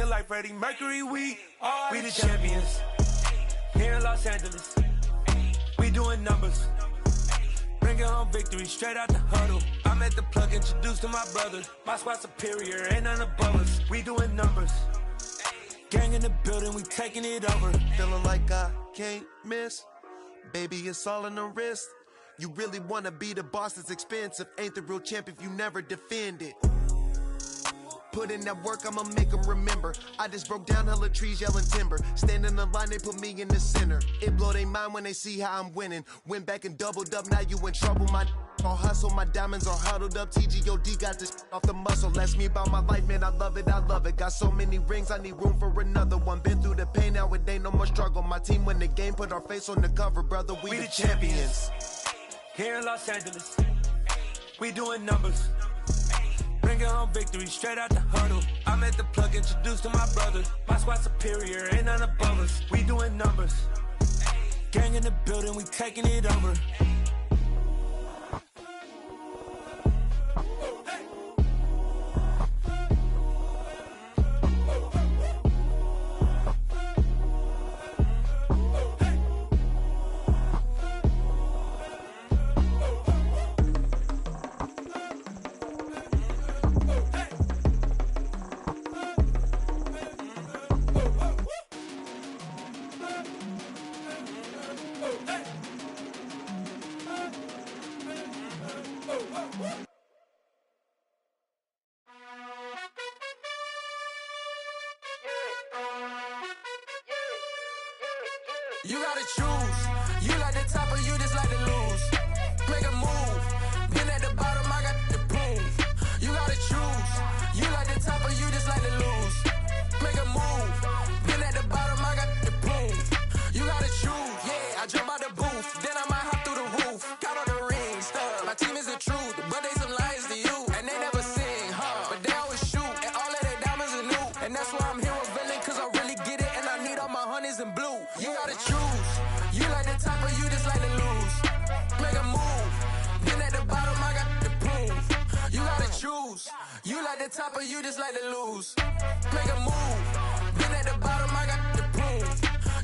Feeling like Freddie Mercury, we the champions. Here in Los Angeles, we doing numbers. Bringing home victory straight out the huddle. I'm at the plug, introduced to my brothers. My squad superior, ain't none above us. We doing numbers. Gang in the building, we taking it over. Feeling like I can't miss. Baby, it's all in the wrist. You really wanna be the boss, it's expensive. Ain't the real champ if you never defend it. Put in that work, I'ma make them remember. I just broke down hella trees, yelling timber. Stand in the line, they put me in the center. It blow their mind when they see how I'm winning. Went back and doubled up, now you in trouble. My all hustle, my diamonds are huddled up. TGOD got this off the muscle. Ask me about my life, man, I love it, I love it. Got so many rings, I need room for another one. Been through the pain, now it ain't no more struggle. My team win the game, put our face on the cover, brother, we the champions. Here in Los Angeles, we doing numbers. Bringing home victory straight out the huddle. I'm at the plug, introduced to my brothers. My squad superior, ain't none above us. We doing numbers. Gang in the building, we taking it over. You gotta choose. You like the top or you just like to lose. Make a move. Been at the bottom, I got the proof. You gotta choose. You like the top or you just like to lose. Make a move. Been at the bottom, I got the proof. You gotta choose. Yeah, I jump out the booth. Then I might hop through the roof. Got all the rings, stuff. My team is the truth, but they some liars to you. And they never sing, but they always shoot. And all of their diamonds are new. And that's why I'm here with villain, cause I really get it. And I need all my honeys in blue. You gotta choose. You like the top or you just like to lose. Make a move. Then at the bottom, I got the proof. You gotta choose. You like the top or you just like to lose. Make a move. Then at the bottom, I got the proof.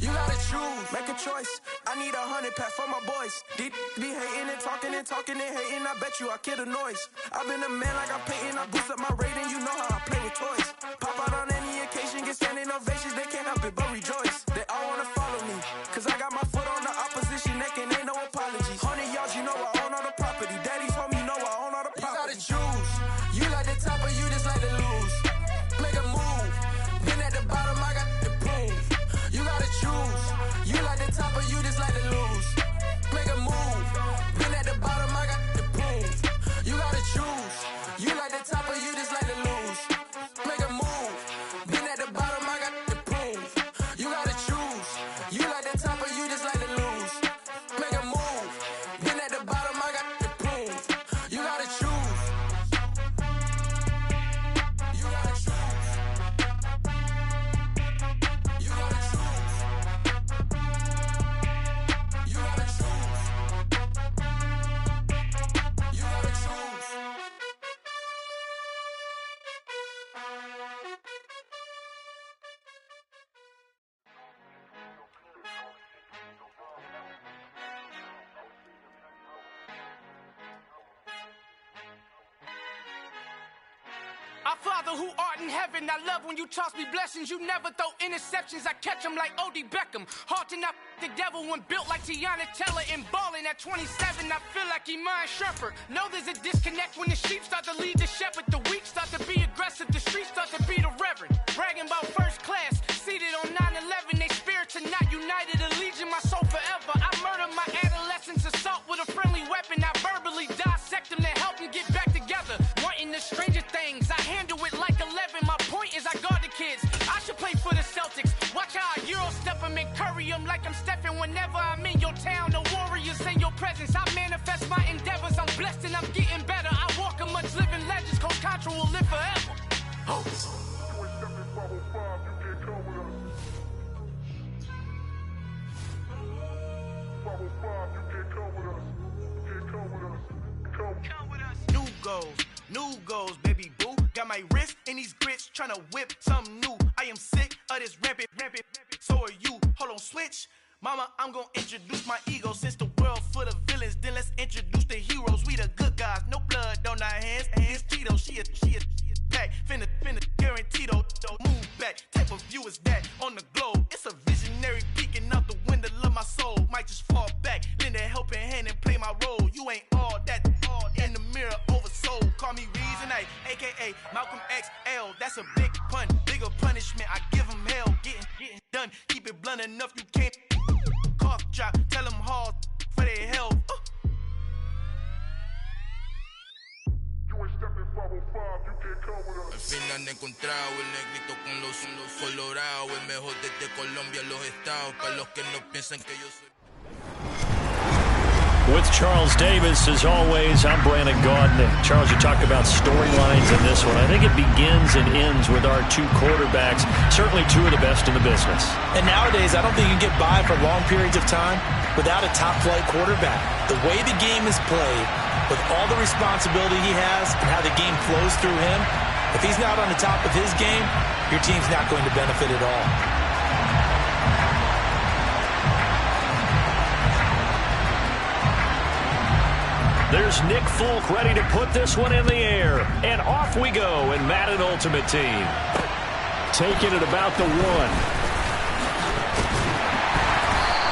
You gotta choose. Make a choice. I need 100 pack for my boys. Be hating and talking and hating. I bet you I kill the noise. I've been a man like I'm Peyton. I boost up my rating. You know how I play with toys. Pop out on any occasion, get standing ovations. They can't help it but rejoice. They all wanna follow me, cause I got my foot on the opposition neck and ain't no apologies. 100 yards, you know I own all the property. Daddy's home, you know I own all the property. You gotta choose. You like the top or you just like to lose. Make a move. Been at the bottom, I got the proof. You gotta choose. You like the top or you just like to lose. Make a move. Been at the bottom, I got the proof. You gotta choose. You like the top or you just like to lose. Make a move. Been at the bottom, I got the proof. You gotta choose. You like the top or you just like to lose. Make a move. Been at the bottom, I got the proof. You gotta choose. You gotta choose. You gotta choose. You gotta choose. You gotta choose. Our Father who art in heaven, I love when you toss me blessings. You never throw interceptions, I catch them like O.D. Beckham. Hard to not the devil when built like Tiana Teller and balling at 27. I feel like Iman Shumpert. Know there's a disconnect when the sheep start to lead the shepherd. The weak start to be aggressive, the streets start to be the reverend. Bragging about first class, seated on 9/11. They spirits are not united, a legion, my soul forever. I murder my adolescence, assault with a friendly weapon. I verbally dissect them to help them get back together. Wanting the stranger things, I handle it like 11. My point is I guard the kids. I should play for the Celtics. Watch how I Euro step them and curry them like I'm stepping. Whenever I'm in your town, the Warriors in your presence. I manifest my endeavors. I'm blessed and I'm getting better. I walk amongst living legends. Coach Contra will live forever. Oh. New goals, baby boo. Got my wrist in these grits, tryna whip something new. I am of this rampant. So are you. Hold on, switch. Mama, I'm gonna introduce my ego. Since the world full of villains, then let's introduce the heroes. We the good guys, no blood on our hands. Hands Tito, she a pack. Finna, guaranteed don't move back. Type of view is that on the globe? It's a visionary peeking out the window of my soul. Might just fall back, lend a helping hand and play my role. You ain't all that in the mirror oversold. Call me Reason A, aka Malcolm XL. That's a big pun, bigger punishment. I give him hell, getting done. Keep it blunt enough, you can't cough drop. Tell them hard for their health. Al fin han encontrado el negrito con los colorados, el mejor desde Colombia, los estados, para los que no piensan que yo soy. With Charles Davis, as always, I'm Brandon Gaudin. Charles, you talk about storylines in this one. I think it begins and ends with our two quarterbacks, certainly two of the best in the business. And nowadays, I don't think you can get by for long periods of time without a top-flight quarterback. The way the game is played, with all the responsibility he has and how the game flows through him, if he's not on the top of his game, your team's not going to benefit at all. There's Nick Folk ready to put this one in the air. And off we go in Madden Ultimate Team. Taking it about the 1.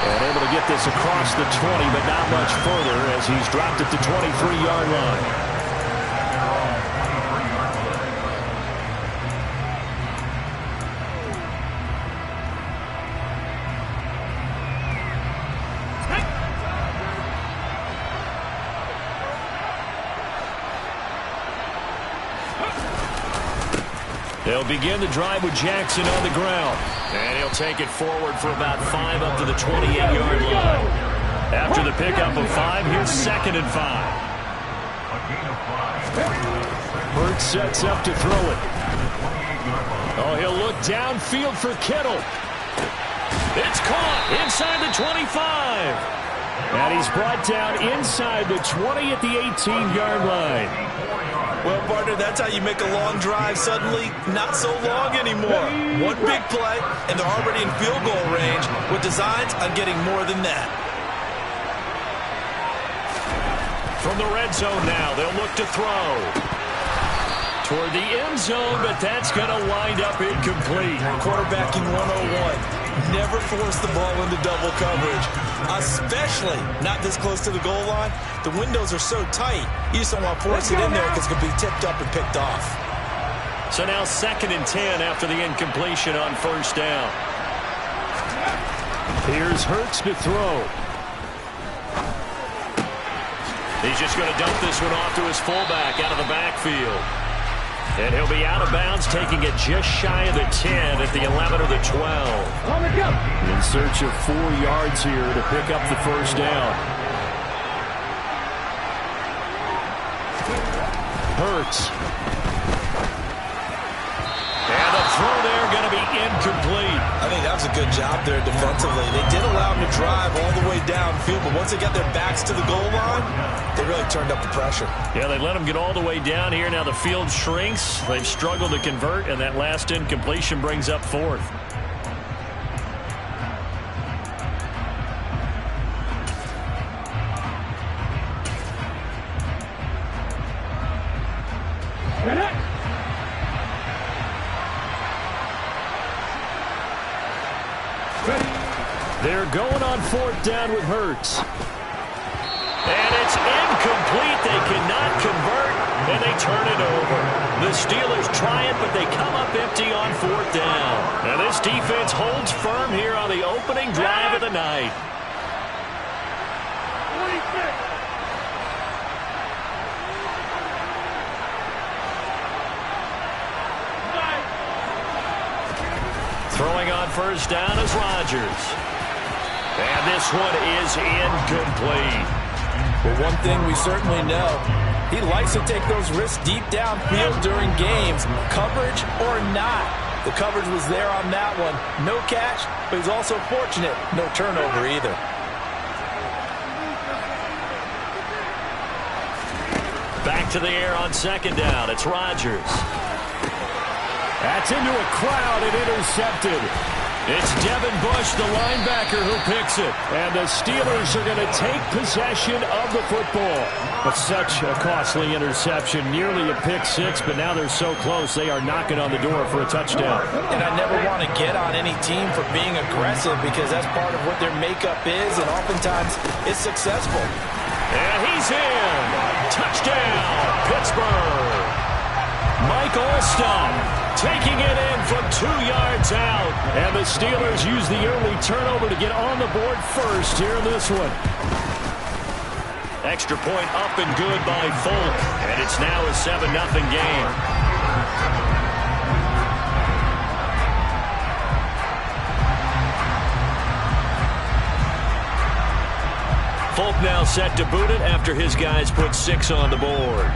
And able to get this across the 20, but not much further as he's dropped it to 23-yard line. They'll begin the drive with Jackson on the ground. And he'll take it forward for about 5 up to the 28-yard line. After the pickup of 5, here's 2nd and 5. Hurts sets up to throw it. Oh, he'll look downfield for Kittle. It's caught inside the 25. And he's brought down inside the 20 at the 18-yard line. Well, partner, that's how you make a long drive suddenly not so long anymore. One big play, and they're already in field goal range with designs on getting more than that. From the red zone now, they'll look to throw. Toward the end zone, but that's going to wind up incomplete. Quarterbacking 101. Never force the ball into double coverage, especially not this close to the goal line. The windows are so tight, you just don't want to force it in there because it could be tipped up and picked off. So now 2nd and 10 after the incompletion on 1st down. Here's Hurts to throw. He's just going to dump this one off to his fullback out of the backfield. And he'll be out of bounds, taking it just shy of the 10 at the 11 or the 12. In search of 4 yards here to pick up the 1st down. Hurts. And the throw there going to be incomplete. I think that was a good job there defensively. They did allow him to drive all the way downfield, but once they got their backs to the goal line, they really turned up the pressure. Yeah, they let him get all the way down here. Now the field shrinks. They've struggled to convert, and that last incompletion brings up 4th. They're going on 4th down with Hurts. And it's incomplete. They cannot convert, and they turn it over. The Steelers try it, but they come up empty on 4th down. Now this defense holds firm here on the opening drive of the night. Throwing on 1st down is Rodgers. And this one is incomplete. But one thing we certainly know, he likes to take those risks deep downfield during games, coverage or not. The coverage was there on that one. No catch, but he's also fortunate. No turnover either. Back to the air on 2nd down. It's Rodgers. That's into a crowd and intercepted. It's Devin Bush, the linebacker, who picks it. And the Steelers are going to take possession of the football. But such a costly interception, nearly a pick six, but now they're so close they are knocking on the door for a touchdown. And I never want to get on any team for being aggressive because that's part of what their makeup is, and oftentimes it's successful. And he's in. Touchdown, Pittsburgh. Mike Alstott taking it in from 2 yards out. And the Steelers use the early turnover to get on the board first here in this one. Extra point up and good by Folk. And it's now a 7-0 game. Folk now set to boot it after his guys put 6 on the board.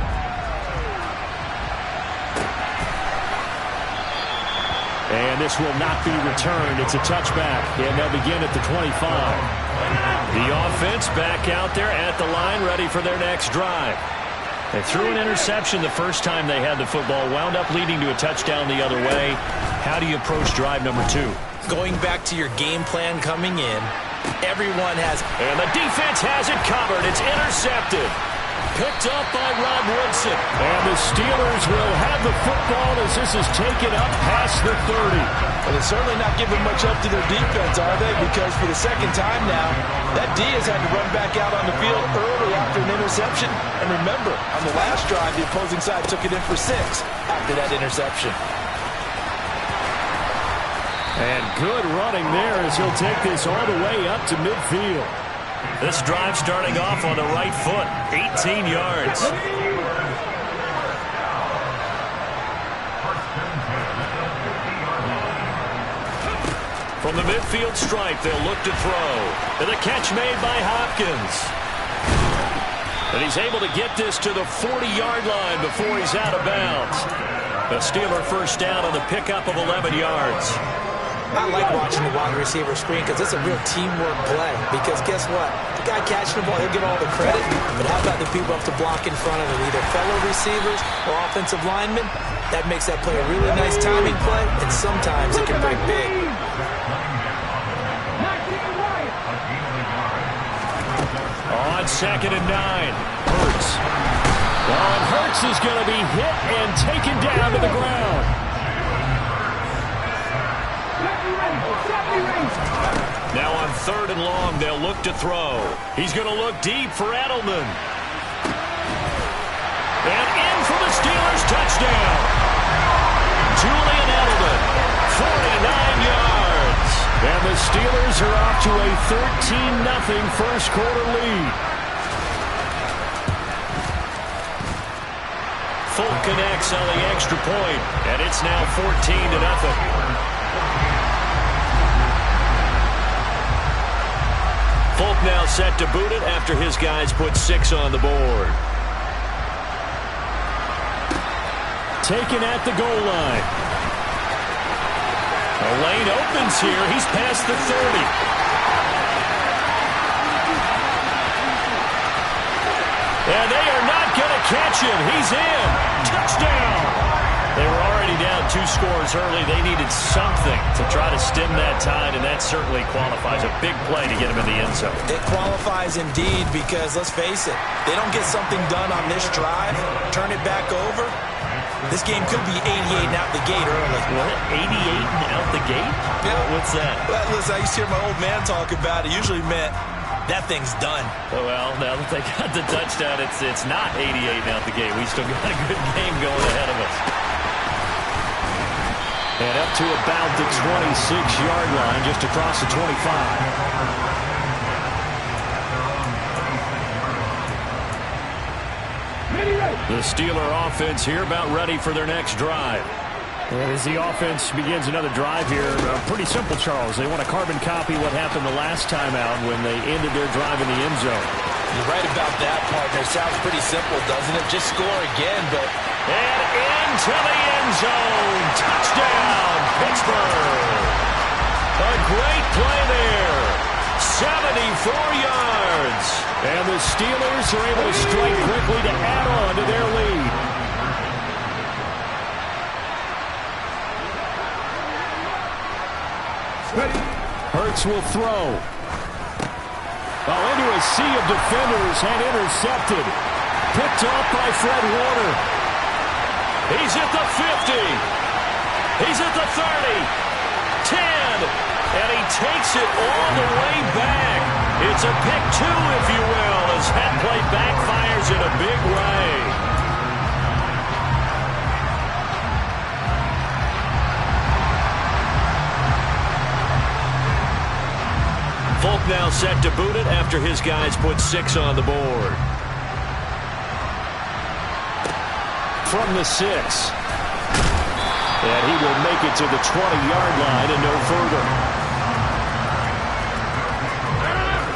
And this will not be returned. It's a touchback, and they'll begin at the 25. The offense back out there at the line, ready for their next drive. They threw an interception the first time they had the football, wound up leading to a touchdown the other way. How do you approach drive number 2? Going back to your game plan coming in, everyone has... And the defense has it covered. It's intercepted. Picked up by Rob Woodson. And the Steelers will have the football as this is taken up past the 30. Well, they're certainly not giving much up to their defense, are they? Because for the second time now, that D has had to run back out on the field early after an interception. And remember, on the last drive, the opposing side took it in for 6 after that interception. And good running there as he'll take this all the way up to midfield. This drive starting off on the right foot, 18 yards. From the midfield stripe, they'll look to throw. And the catch made by Hopkins. And he's able to get this to the 40-yard line before he's out of bounds. The Steeler first down on the pickup of 11 yards. I like watching the wide receiver screen because it's a real teamwork play. Because guess what? The guy catching the ball, he'll get all the credit. But how about the people up to block in front of him? Either fellow receivers or offensive linemen. That makes that play a really nice timing play. And sometimes it can break big. On 2nd and 9. Hurts. And Hurts is going to be hit and taken down to the ground. Now on 3rd and long, they'll look to throw. He's going to look deep for Edelman. And in for the Steelers touchdown. Julian Edelman, 49 yards. And the Steelers are off to a 13-0 first quarter lead. Folk connects on the extra point, and it's now 14-0. Folk now set to boot it after his guys put 6 on the board. Taken at the goal line. A lane opens here. He's past the 30. And they are not going to catch him. He's in. Touchdown. They were already down 2 scores early. They needed something to try to stem that tide, and that certainly qualifies. A big play to get him in the end zone. It qualifies indeed because, let's face it, they don't get something done on this drive, turn it back over, this game could be 88 and out the gate early. What? 88 and out the gate? Yeah. What's that? Well, listen, I used to hear my old man talk about it. Usually meant that thing's done. Well, now that they got the touchdown, it's not 88 and out the gate. We still got a good game going ahead of us. And up to about the 26-yard line, just across the 25. The Steeler offense here about ready for their next drive. And as the offense begins another drive here, pretty simple, Charles. They want to carbon copy what happened the last time out when they ended their drive in the end zone. You're right about that, partner. Sounds pretty simple, doesn't it? Just score again, but... And into the end zone. Touchdown, Pittsburgh. A great play there. 74 yards. And the Steelers are able to strike quickly to add on to their lead. Hurts will throw. Into a sea of defenders and intercepted. Picked off by Fred Warner. He's at the 50. He's at the 30. 10. And he takes it all the way back. It's a pick 2, if you will, as that play backfires in a big way. Folk now set to boot it after his guys put 6 on the board. From the 6. And he will make it to the 20-yard line and no further.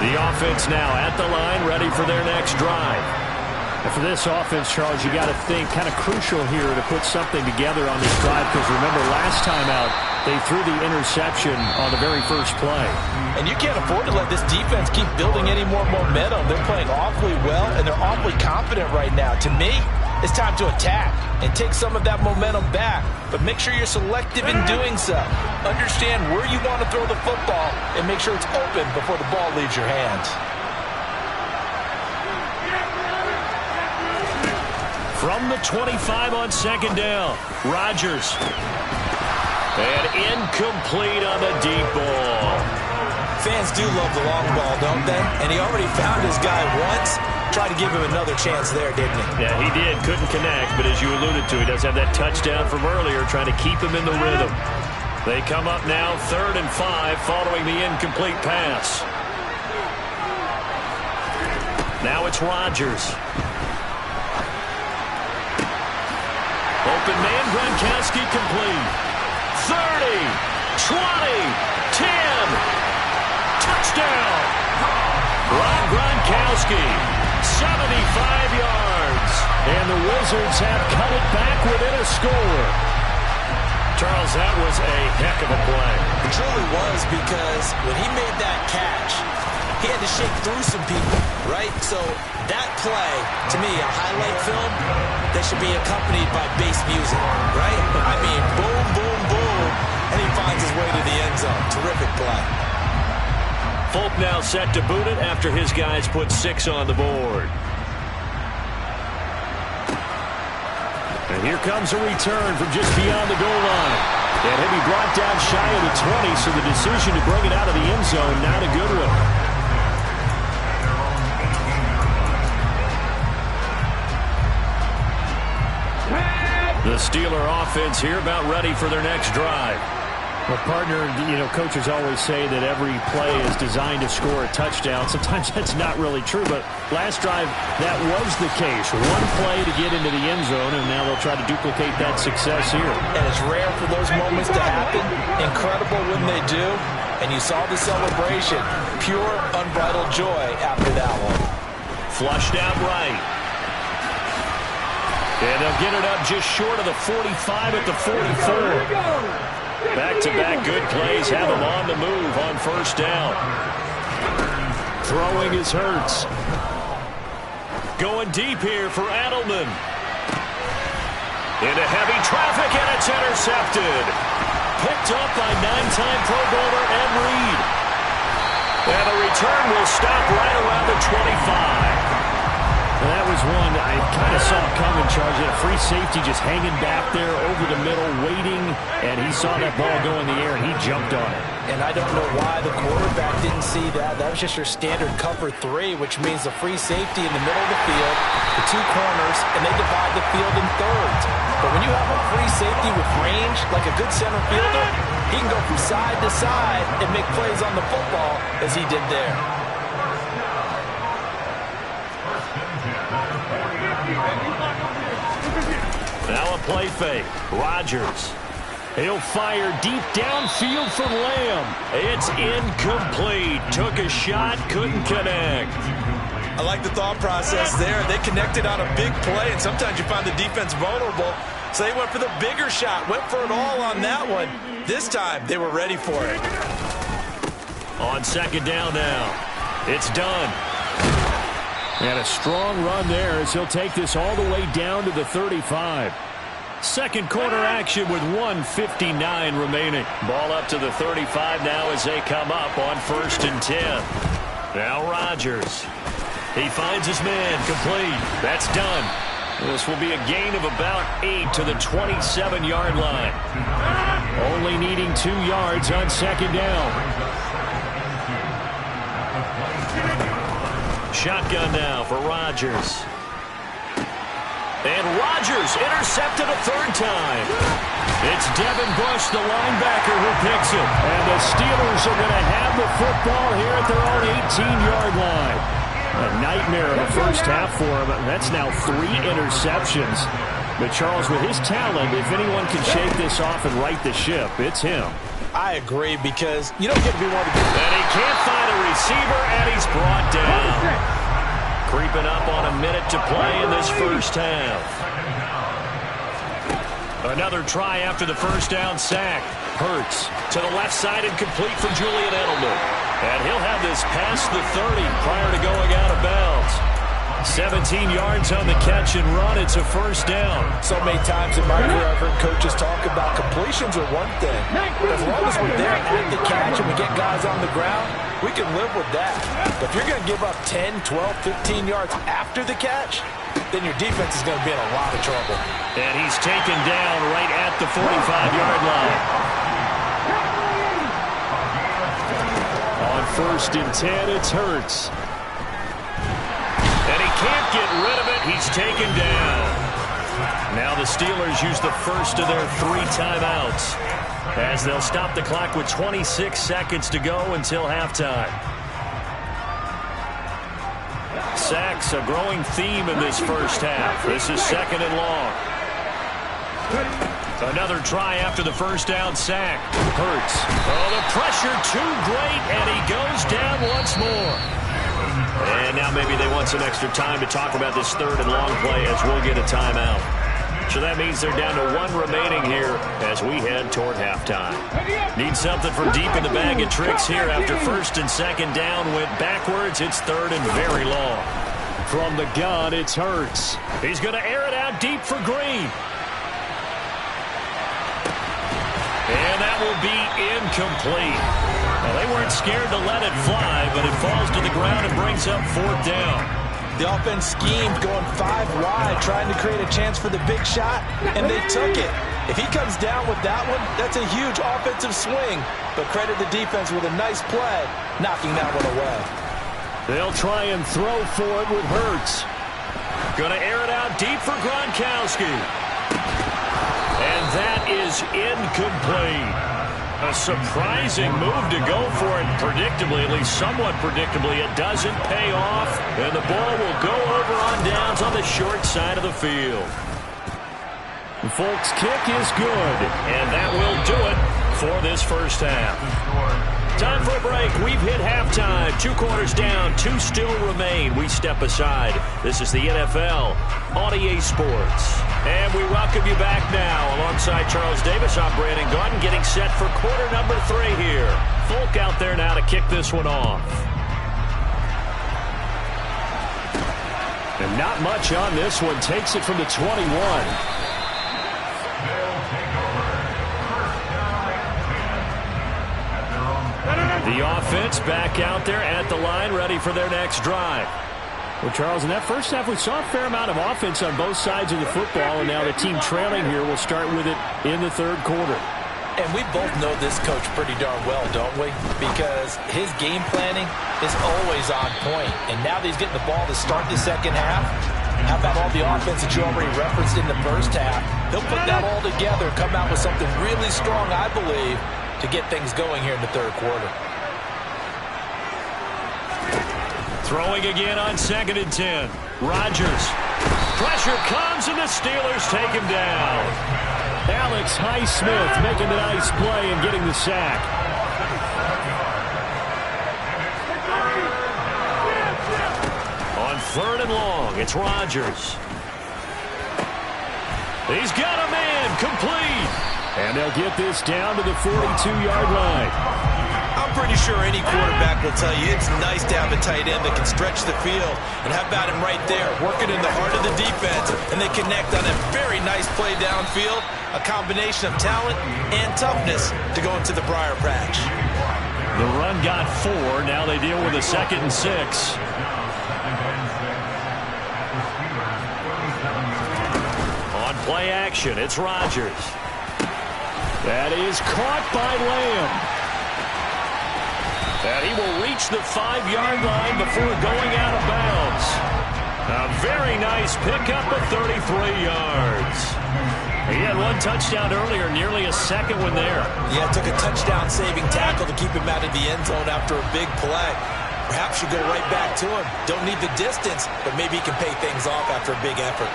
The offense now at the line, ready for their next drive. And for this offense, Charles, you got to think kind of crucial here to put something together on this drive, because remember last time out they threw the interception on the very first play. And you can't afford to let this defense keep building any more momentum. They're playing awfully well, and they're awfully confident right now. To me, it's time to attack and take some of that momentum back, but make sure you're selective in doing so. Understand where you want to throw the football and make sure it's open before the ball leaves your hands. From the 25 on second down, Rodgers. And incomplete on the deep ball. Fans do love the long ball, don't they? And he already found his guy once. Tried to give him another chance there, didn't he? Yeah, he did. Couldn't connect, but as you alluded to, he does have that touchdown from earlier, trying to keep him in the rhythm. They come up now 3rd and 5 following the incomplete pass. Now it's Rodgers. Open man, Gronkowski complete. 30, 20, 10. Touchdown. Rob Gronkowski, 75 yards. And the Wizards have cut it back within a score. Charles, that was a heck of a play. It truly was, because when he made that catch, he had to shake through some people, right? So that play, to me, a highlight film that should be accompanied by bass music, right? I mean, boom, boom, boom, and he finds his way to the end zone. Terrific play. Folk now set to boot it after his guys put 6 on the board. And here comes a return from just beyond the goal line. And he'll be brought down shy of the 20, so the decision to bring it out of the end zone, not a good one. The Steeler offense here about ready for their next drive. Well, partner, coaches always say that every play is designed to score a touchdown. Sometimes that's not really true, but last drive, that was the case. One play to get into the end zone, and now they'll try to duplicate that success here. And it's rare for those moments to happen. Incredible when they do. And you saw the celebration. Pure, unbridled joy after that one. Flushed out right. And they'll get it up just short of the 45 at the 44. Back-to-back good plays have him on the move on first down. Throwing is Hurts. Going deep here for Adelman. Into heavy traffic, and it's intercepted. Picked up by 9-time Pro Bowler Ed Reed. And the return will stop right around the 25. Well, that was one I kind of saw coming, Charles. A free safety just hanging back there over the middle, waiting, and he saw that ball go in the air, and he jumped on it. And I don't know why the quarterback didn't see that. That was just your standard cover 3, which means the free safety in the middle of the field, the 2 corners, and they divide the field in thirds. But when you have a free safety with range, like a good center fielder, he can go from side to side and make plays on the football as he did there. Now a play fake. Rodgers. He'll fire deep downfield for Lamb. It's incomplete. Took a shot, couldn't connect. I like the thought process there. They connected on a big play, and sometimes you find the defense vulnerable. So they went for the bigger shot, went for it all on that one. This time, they were ready for it. On second down now. It's done. And a strong run there as he'll take this all the way down to the 35. Second quarter action with 1:59 remaining. Ball up to the 35 now as they come up on 1st and 10. Now Rodgers. He finds his man, complete. That's done. This will be a gain of about 8 to the 27-yard line. Only needing 2 yards on 2nd down. Shotgun now for Rodgers. And Rodgers intercepted a 3rd time. It's Devin Bush, the linebacker, who picks it. And the Steelers are going to have the football here at their own 18-yard line. A nightmare of a first half for him. That's now 3 interceptions. But Charles, with his talent, if anyone can shake this off and right the ship, it's him. I agree, because you don't get to be one of the... And he can't find a receiver, and he's brought down. Creeping up on a minute to play in this first half. Another try after the first down sack. Hurts to the left side and complete for Julian Edelman. And he'll have this past the 30 prior to going out of bounds. 17 yards on the catch and run. It's a first down. So many times in my career, I've heard coaches talk about completions are one thing. But as long as we're there at the catch and we get guys on the ground, we can live with that. But if you're going to give up 10, 12, 15 yards after the catch, then your defense is going to be in a lot of trouble. And he's taken down right at the 45-yard line. On 1st and 10, it's Hurts. And he can't get rid of it. He's taken down. Now the Steelers use the first of their 3 timeouts, as they'll stop the clock with 26 seconds to go until halftime. Sacks, a growing theme in this first half. This is 2nd and long. Another try after the first down sack. Hurts. Oh, the pressure too great, and he goes down once more. And now maybe they want some extra time to talk about this 3rd and long play, as we'll get a timeout. So that means they're down to 1 remaining here as we head toward halftime. Need something from deep in the bag of tricks here after 1st and 2nd down went backwards. It's 3rd and very long. From the gun, it's Hurts. He's going to air it out deep for Green. And that will be incomplete. Well, they weren't scared to let it fly, but it falls to the ground and brings up 4th down. The offense schemed going 5 wide, trying to create a chance for the big shot, and they took it. If he comes down with that one, that's a huge offensive swing. But credit the defense with a nice play, knocking that one away. They'll try and throw for it with Hurts. Going to air it out deep for Gronkowski. And that is incomplete. A surprising move to go for it. Predictably, at least somewhat predictably, it doesn't pay off. And the ball will go over on downs on the short side of the field. The Folks' kick is good. And that will do it for this first half. Time for a break. We've hit halftime. 2 quarters down. 2 still remain. We step aside. This is the NFL on EA Sports. And we welcome you back now alongside Charles Davis. I'm Brandon Gaudin getting set for quarter number 3 here. Folk out there now to kick this one off. And not much on this one. Takes it from the 21. The offense back out there at the line, ready for their next drive. Well, Charles, in that first half, we saw a fair amount of offense on both sides of the football, and now the team trailing here will start with it in the 3rd quarter. And we both know this coach pretty darn well, don't we? Because his game planning is always on point. And now that he's getting the ball to start the 2nd half, how about all the offense that you already referenced in the first half? He'll put that all together, come out with something really strong, I believe, to get things going here in the 3rd quarter. Throwing again on 2nd and 10. Rodgers. Pressure comes, and the Steelers take him down. Alex Highsmith making the nice play and getting the sack. On 3rd and long, it's Rodgers. He's got a man, complete. And they'll get this down to the 42-yard line. I'm pretty sure any quarterback will tell you it's nice to have a tight end that can stretch the field. And how about him right there, working in the heart of the defense, and they connect on a very nice play downfield, a combination of talent and toughness to go into the briar patch. The run got 4. Now they deal with a 2nd and 6. On play action, it's Rodgers. That is caught by Lamb. And he will reach the 5-yard line before going out of bounds. A very nice pickup of 33 yards. He had 1 touchdown earlier, nearly a second one there. Yeah, it took a touchdown-saving tackle to keep him out of the end zone after a big play. Perhaps you go right back to him. Don't need the distance, but maybe he can pay things off after a big effort.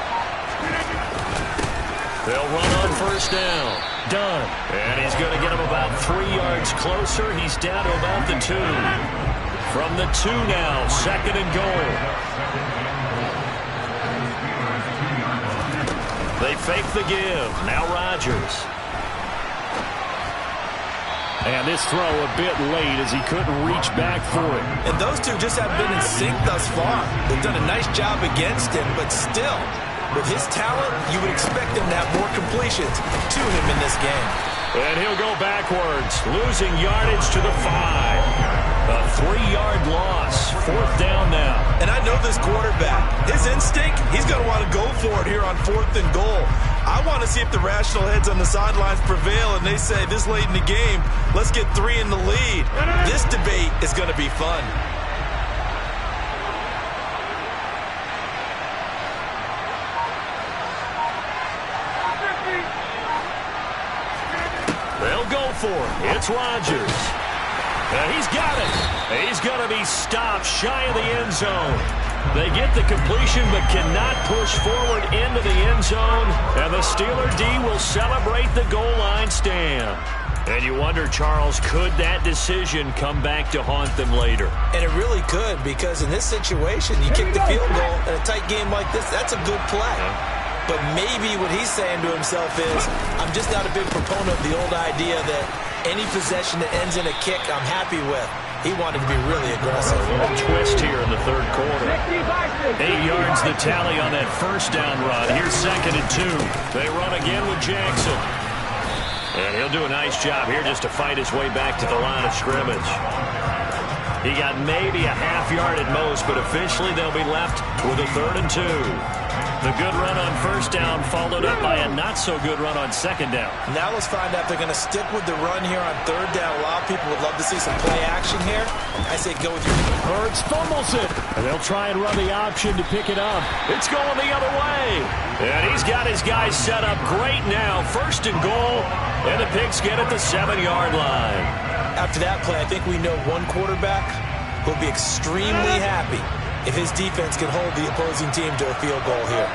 They'll run on 1st down. Done. And he's going to get him about 3 yards closer. He's down to about the 2. From the 2 now, 2nd and goal. They fake the give. Now Rodgers. And this throw a bit late as he couldn't reach back for it. And those two just have been in sync thus far. They've done a nice job against him, but still, with his talent, you would expect him to have more completions to him in this game. And he'll go backwards, losing yardage to the 5. A 3-yard loss. 4th down now. And I know this quarterback. His instinct, he's going to want to go for it here on 4th and goal. I want to see if the rational heads on the sidelines prevail and they say this late in the game, let's get 3 in the lead. This debate is going to be fun. They'll go for it. It's Rodgers. And he's got it. He's going to be stopped shy of the end zone. They get the completion but cannot push forward into the end zone. And the Steeler D will celebrate the goal line stand. And you wonder, Charles, could that decision come back to haunt them later? And it really could, because in this situation, you kick the field goal in a tight game like this, that's a good play. But maybe what he's saying to himself is, I'm just not a big proponent of the old idea that any possession that ends in a kick I'm happy with. He wanted to be really aggressive. A twist here in the 3rd quarter. 8 yards the tally on that 1st down run. Here's 2nd and 2. They run again with Jackson. And he'll do a nice job here just to fight his way back to the line of scrimmage. He got maybe a half yard at most, but officially they'll be left with a 3rd and 2. The good run on 1st down followed up by a not-so-good run on 2nd down. Now let's find out if they're going to stick with the run here on 3rd down. A lot of people would love to see some play action here. I say go with your... Hurts fumbles it. And they'll try and run the option to pick it up. It's going the other way. And he's got his guys set up great now. 1st and goal. And the Pigs get at the 7-yard line. After that play, I think we know one quarterback will be extremely happy if his defense can hold the opposing team to a field goal here.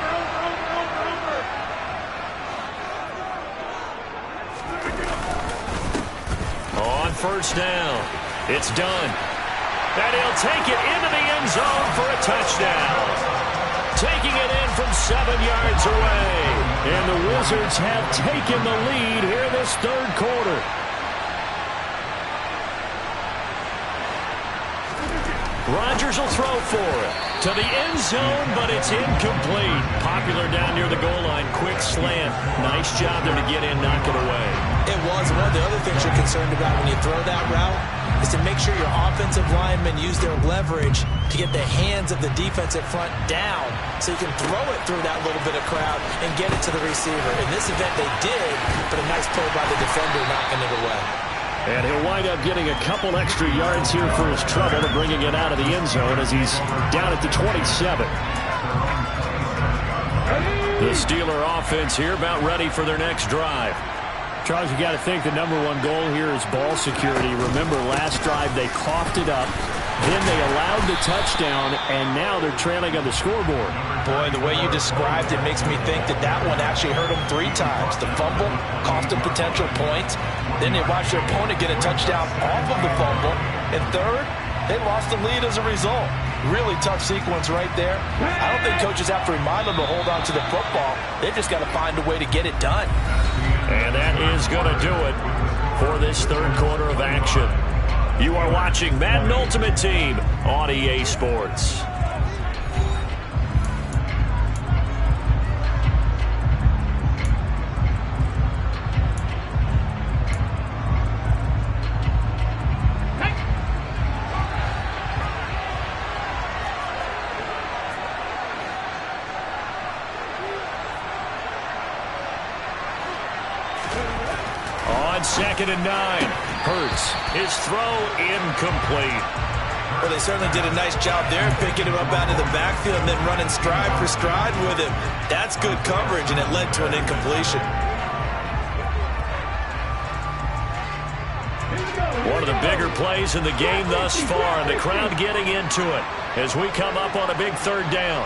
On 1st down, it's done. And he'll take it into the end zone for a touchdown. Taking it in from 7 yards away. And the Wizards have taken the lead here this 3rd quarter. Rodgers will throw for it. To the end zone, but it's incomplete. Popular down near the goal line. Quick slant. Nice job there to get in, knock it away. It was. One of the other things you're concerned about when you throw that route is to make sure your offensive linemen use their leverage to get the hands of the defensive front down so you can throw it through that little bit of crowd and get it to the receiver. In this event, they did, but a nice play by the defender knocking it away. And he'll wind up getting a couple extra yards here for his trouble and bringing it out of the end zone as he's down at the 27. The Steeler offense here about ready for their next drive. Charles, you got to think the #1 goal here is ball security. Remember, last drive they coughed it up. Then they allowed the touchdown, and now they're trailing on the scoreboard. Boy, the way you described it makes me think that that one actually hurt them 3 times. The fumble cost them potential points. Then they watched their opponent get a touchdown off of the fumble. And 3rd, they lost the lead as a result. Really tough sequence right there. I don't think coaches have to remind them to hold on to the football. They've just got to find a way to get it done. And that is going to do it for this 3rd quarter of action. You are watching Madden Ultimate Team on EA Sports. On 2nd and 9, Hurts. His throw incomplete. Well, they certainly did a nice job there, picking him up out of the backfield and then running stride for stride with him. That's good coverage, and it led to an incompletion. One of the bigger plays in the game thus far, and the crowd getting into it as we come up on a big 3rd down.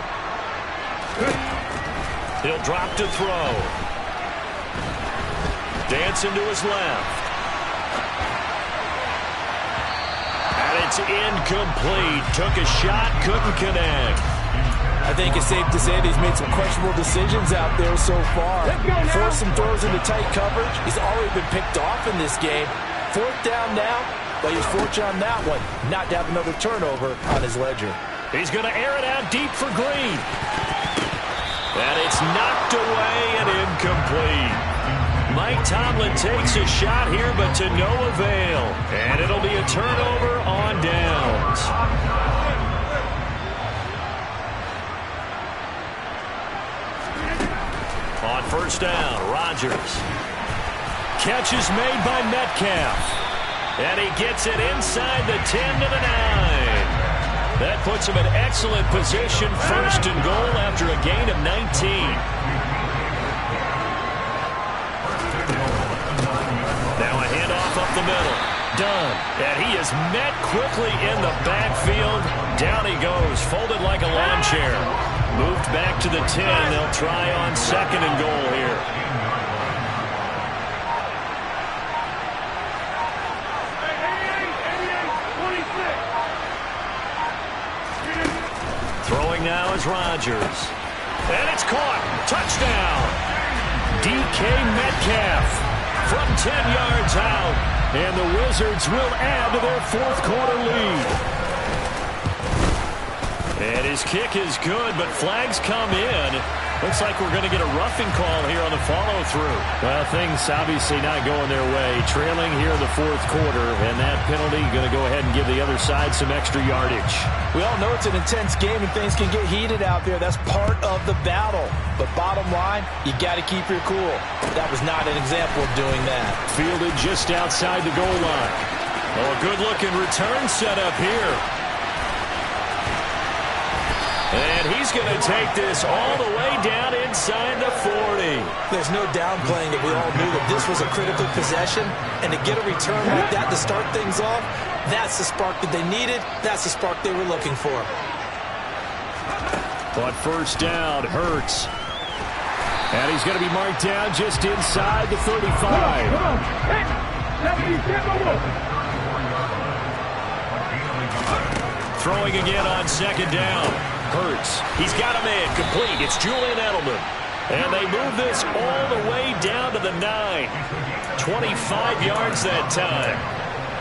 He'll drop to throw. Dancing to his left. And it's incomplete. Took a shot, couldn't connect. I think it's safe to say that he's made some questionable decisions out there so far. Forced some throws into tight coverage. He's already been picked off in this game. 4th down now, but he's fortunate on that one not to have another turnover on his ledger. He's going to air it out deep for Green. And it's knocked away and incomplete. Mike Tomlin takes a shot here, but to no avail. And it'll be a turnover on downs. On 1st down, Rodgers. Catch is made by Metcalf. And he gets it inside the 10 to the 9. That puts him in excellent position, 1st and goal after a gain of 19. Now a handoff up the middle. Done. And he is met quickly in the backfield. Down he goes, folded like a lawn chair. Moved back to the 10. They'll try on 2nd and goal here. Throwing now is Rodgers. And it's caught. Touchdown. DK Metcalf. From 10 yards out, and the Wizards will add to their 4th quarter lead. And his kick is good, but flags come in. Looks like we're going to get a roughing call here on the follow-through. Well, things obviously not going their way. Trailing here in the 4th quarter, and that penalty going to go ahead and give the other side some extra yardage. We all know it's an intense game and things can get heated out there. That's part of the battle. But bottom line, you got to keep your cool. That was not an example of doing that. Fielded just outside the goal line. Oh, a good-looking return set up here. And he's going to take this all the way down inside the 40. There's no downplaying it. We all knew that this was a critical possession. And to get a return like that to start things off, that's the spark that they needed. That's the spark they were looking for. But 1st down, Hurts. And he's going to be marked down just inside the 35. Throwing again on 2nd down. Hurts. He's got a man complete. It's Julian Edelman. And they move this all the way down to the 9. 25 yards that time.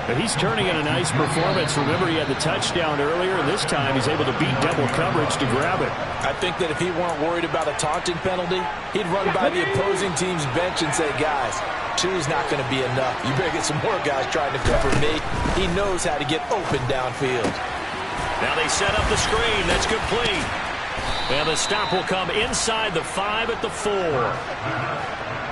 But he's turning in a nice performance. Remember, he had the touchdown earlier, and this time he's able to beat double coverage to grab it. I think that if he weren't worried about a taunting penalty, he'd run by the opposing team's bench and say, guys, 2's not going to be enough. You better get some more guys trying to cover me. He knows how to get open downfield. Now they set up the screen. That's complete. And the stop will come inside the 5 at the 4.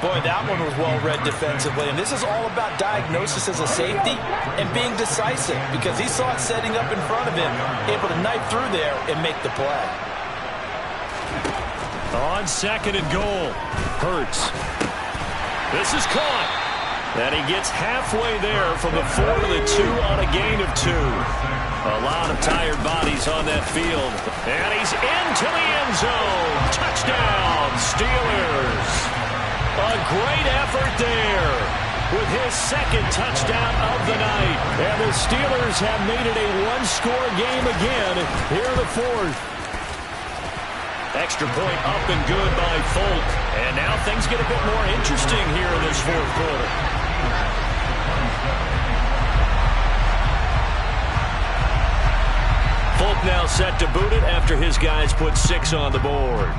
Boy, that one was well-read defensively. And this is all about diagnosis as a safety and being decisive because he saw it setting up in front of him, able to knife through there and make the play. On 2nd and goal, Hurts. This is caught. And he gets halfway there from the 4 to the 2 on a gain of 2. A lot of tired bodies on that field. And he's into the end zone. Touchdown, Steelers. A great effort there with his 2nd touchdown of the night. And the Steelers have made it a one-score game again here in the 4th. Extra point up and good by Folk. And now things get a bit more interesting here in this 4th quarter. now set to boot it after his guys put 6 on the board.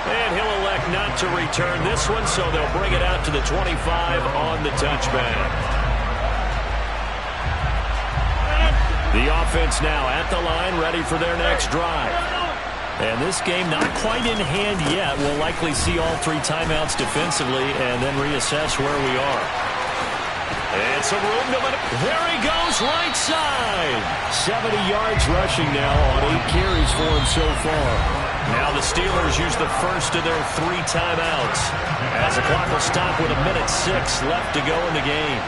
And he'll elect not to return this one, so they'll bring it out to the 25 on the touchback. The offense now at the line, ready for their next drive. And this game not quite in hand yet. We'll likely see all 3 timeouts defensively and then reassess where we are. And some room to let it. There he goes, right side. 70 yards rushing now on 8 carries for him so far. Now the Steelers use the first of their 3 timeouts as the clock will stop with 1:06 left to go in the game.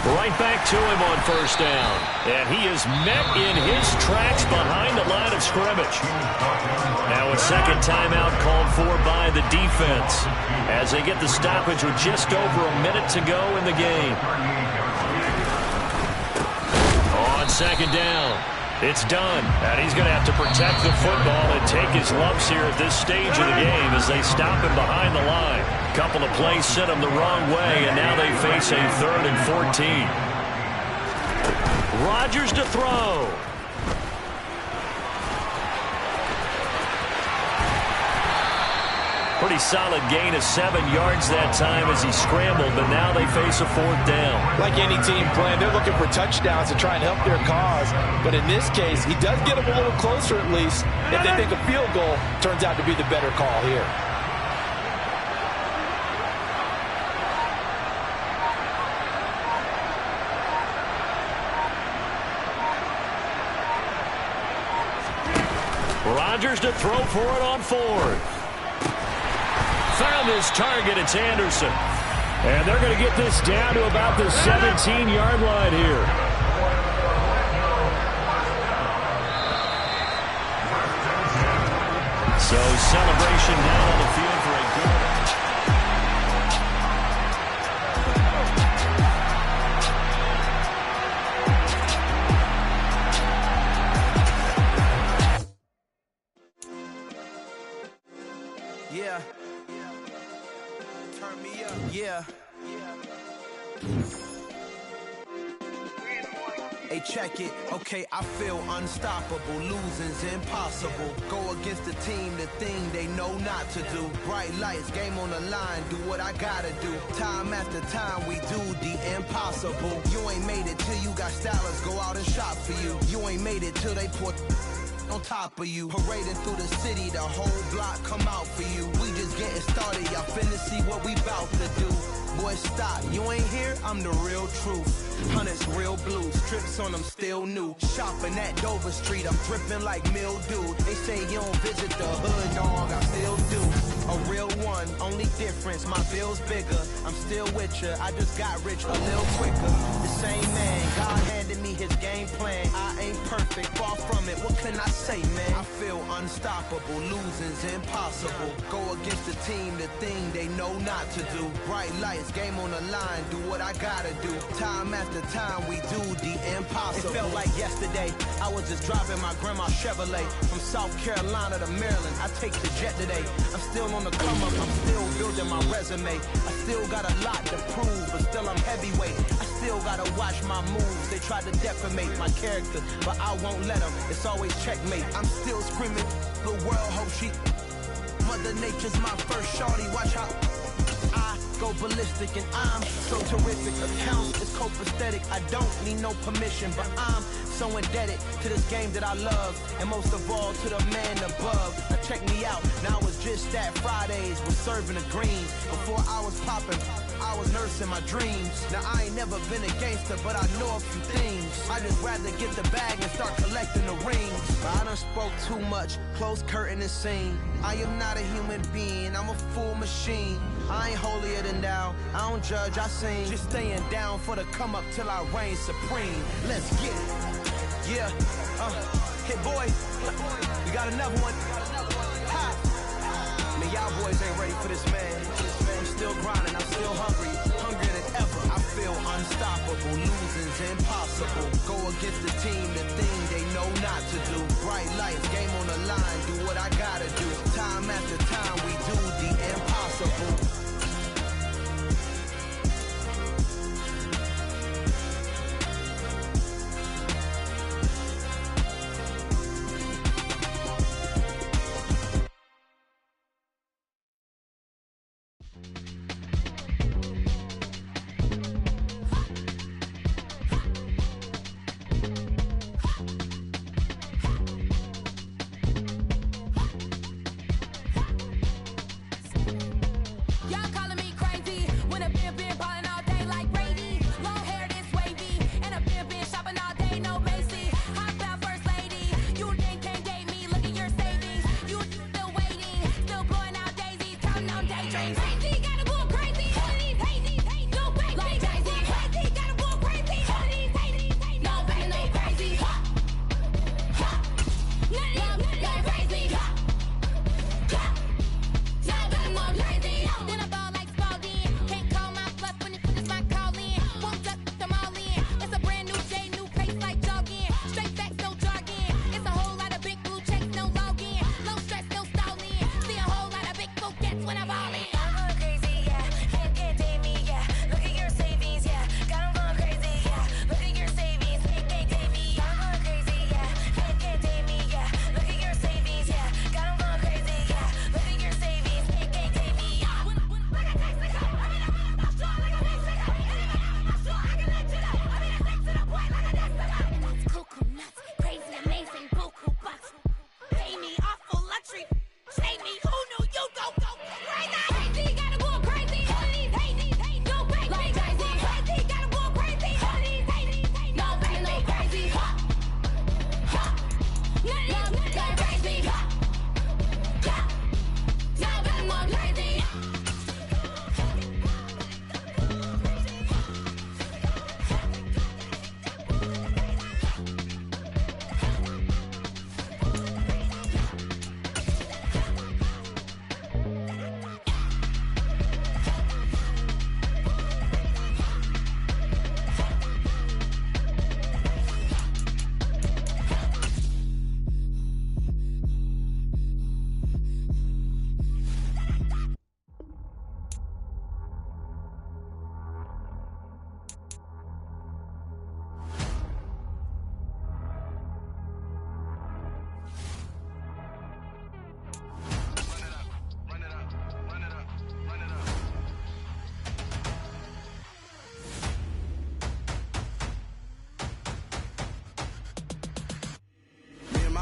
Right back to him on first down. And he is met in his tracks behind the line of scrimmage. Now a second timeout called for by the defense as they get the stoppage with just over a minute to go in the game. On second down, it's done. And he's going to have to protect the football and take his lumps here at this stage of the game as they stop him behind the line. Couple of plays sent him the wrong way, and now they face a 3rd and 14. Rodgers to throw. Pretty solid gain of 7 yards that time as he scrambled, but now they face a 4th down. Like any team playing, they're looking for touchdowns to try and help their cause. But in this case, he does get them a little closer at least. If they think a field goal turns out to be the better call here. Rodgers to throw for it on 4th. Found his target, it's Anderson. And they're going to get this down to about the 17-yard line here. So celebration down on the field for a good. Yeah. Turn me up. Yeah. Hey, check it. Okay, I feel unstoppable. Losing's impossible. Go against the team, the thing they know not to do. Bright lights, game on the line, do what I gotta do. Time after time, we do the impossible. You ain't made it till you got stylists go out and shop for you. You ain't made it till they put on top of you. Parading through the city, the whole block come out for you. We just getting started, y'all finna see what we bout to do. Boy, stop, you ain't here, I'm the real truth. Hunters, real blue, strips on them still new. Shopping at Dover Street, I'm dripping like mildew. They say you don't visit the hood, dog, I still do. A real one, only difference, my bill's bigger. I'm still with ya, I just got rich a little quicker. The same man, God handed me his game plan. I ain't perfect, far from it, what can I say, man? I feel unstoppable, losing's impossible. Go against the team, the thing they know not to do. Bright lights, game on the line, do what I gotta do. Time after time, we do the impossible. It felt like yesterday, I was just driving my grandma's Chevrolet from South Carolina to Maryland. I take the jet today. I'm still on the come up, I'm still building my resume. I still got a lot to prove, but still I'm heavyweight. I still gotta watch my moves. They tried to defamate my character, but I won't let them. It's always checkmate. I'm still screaming, the world hope she. Mother Nature's my first shorty, watch how I go ballistic and I'm so terrific. Accounts is copacetic, I don't need no permission, but I'm so indebted to this game that I love, and most of all to the man above. Now check me out, now it's just that Fridays was serving the greens. Before I was popping, I was nursing my dreams. Now I ain't never been a gangster, but I know a few things. I just rather get the bag and start collecting the rings. But I done spoke too much, close curtain and scene. I am not a human being, I'm a full machine. I ain't holier than thou, I don't judge, I sing. Just staying down for the come up till I reign supreme. Let's get it. Yeah, hey boy, we got another one. Ha. Man, y'all boys ain't ready for this, man. I'm still grinding, I'm still hungry, hungrier than ever. I feel unstoppable, losing's impossible. Go against the team, the thing they know not to do. Bright lights, game on the line, do what I gotta do. Time after time, we do the impossible. boom.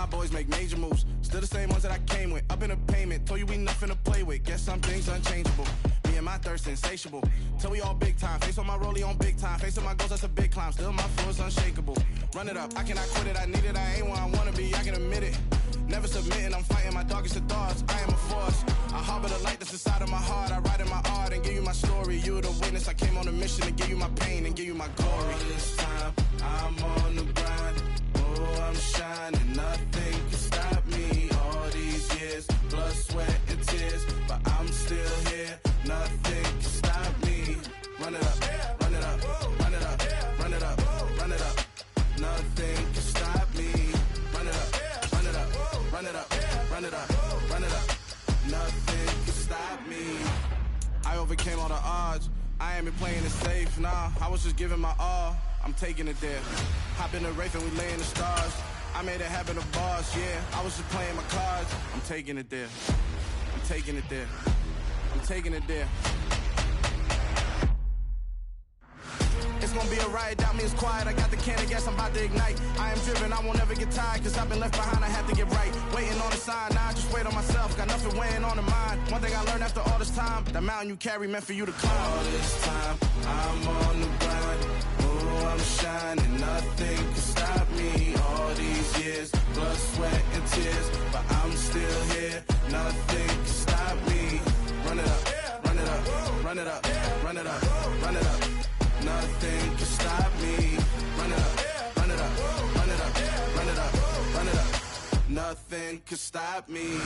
Boys make major moves, still the same ones that I came with. Up in a payment, told you we nothing to play with. Guess some things unchangeable. Me and my thirst insatiable. Till we all big time. Face on my rollie on big time. Facing my goals, that's a big climb. Still my flow is unshakable. Run it up, I cannot quit it. I need it, I ain't where I wanna be. I can admit it. Never submitting, I'm fighting my darkest of thoughts. I am a force. I harbor the light that's inside of my heart. I write in my art and give you my story. You the witness. I came on a mission to give you my pain and give you my glory. All this time, I'm on the grind. Oh, I'm shining, nothing can stop me. All these years, blood, sweat, and tears, but I'm still here. Nothing can stop me. Run it up, run it up, run it up, run it up, run it up. Nothing can stop me. Run it up, run it up, run it up, run it up, run it up. Nothing can stop me. I overcame all the odds. I ain't been playing it safe, nah. I was just giving my all. I'm taking it there. Hop in the Wraith and we lay in the stars. I made it happen to boss, yeah. I was just playing my cards. I'm taking it there. I'm taking it there. I'm taking it there. It's gonna be a riot, doubt me it's quiet. I got the can of gas, I'm about to ignite. I am driven, I won't ever get tired, cause I've been left behind, I have to get right. Waiting on a sign, now I just wait on myself. Got nothing weighing on the mind. One thing I learned after all this time, that mountain you carry meant for you to climb. All this time, I'm on the grind. Oh, I'm shining, nothing can stop me. All these years, blood, sweat, and tears, but I'm still here. Nothing can stop me. Run it up, run it up, run it up, run it up, run it up. Nothing can stop me. Run it up, run it up, run it up, run it up, run it up. Nothing can stop me.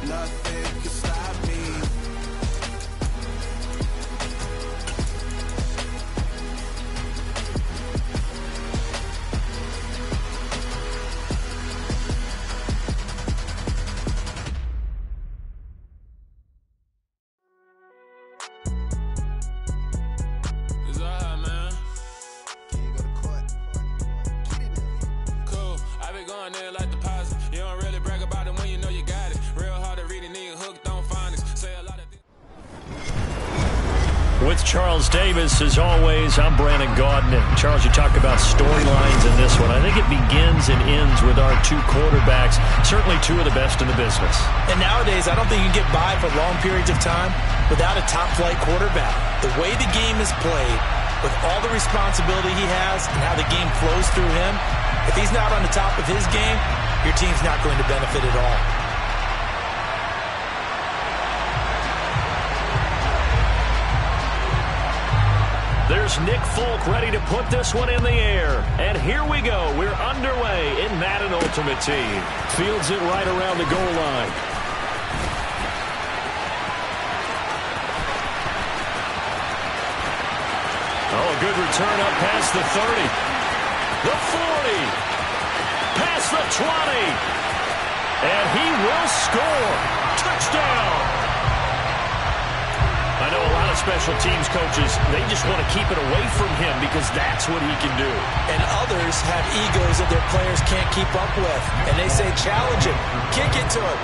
Nothing can stop me. With Charles Davis, as always, I'm Brandon Gaudin. Charles, you talk about storylines in this one. I think it begins and ends with our two quarterbacks, certainly two of the best in the business. And nowadays, I don't think you can get by for long periods of time without a top-flight quarterback. The way the game is played, with all the responsibility he has and how the game flows through him, if he's not on the top of his game, your team's not going to benefit at all. There's Nick Folk ready to put this one in the air. And here we go. We're underway in Madden Ultimate Team. Fields it right around the goal line. Oh, a good return up past the 30. The 40. Past the 20. And he will score. Touchdown. I know a lot of special teams coaches, they just want to keep it away from him because that's what he can do. And others have egos that their players can't keep up with. And they say, challenge him, kick it to him.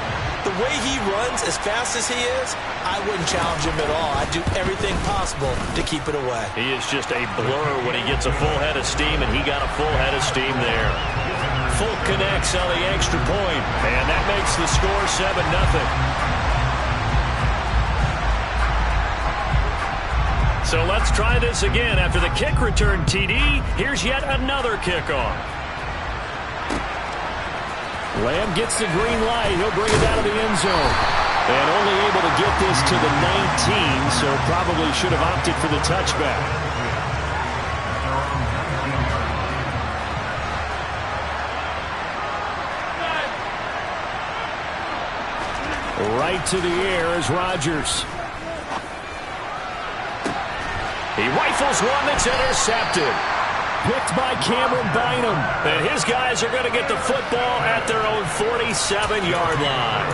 The way he runs, as fast as he is, I wouldn't challenge him at all. I'd do everything possible to keep it away. He is just a blur when he gets a full head of steam, and he got a full head of steam there. Folk connects on the extra point, and that makes the score 7-0. So let's try this again. After the kick return TD, here's yet another kickoff. Lamb gets the green light. He'll bring it out of the end zone. And only able to get this to the 19, so probably should have opted for the touchback. Right to the air is Rodgers. He rifles one that's intercepted. Picked by Cameron Bynum. And his guys are going to get the football at their own 47-yard line.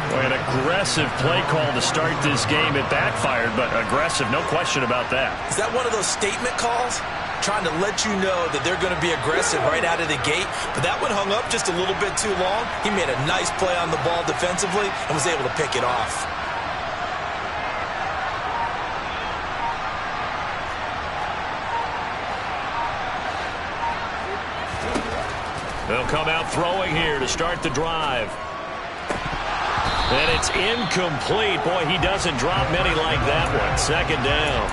Boy, an aggressive play call to start this game. It backfired, but aggressive, no question about that. Is that one of those statement calls? Trying to let you know that they're going to be aggressive right out of the gate. But that one hung up just a little bit too long. He made a nice play on the ball defensively and was able to pick it off. They'll come out throwing here to start the drive. And it's incomplete. Boy, he doesn't drop many like that one. Second down.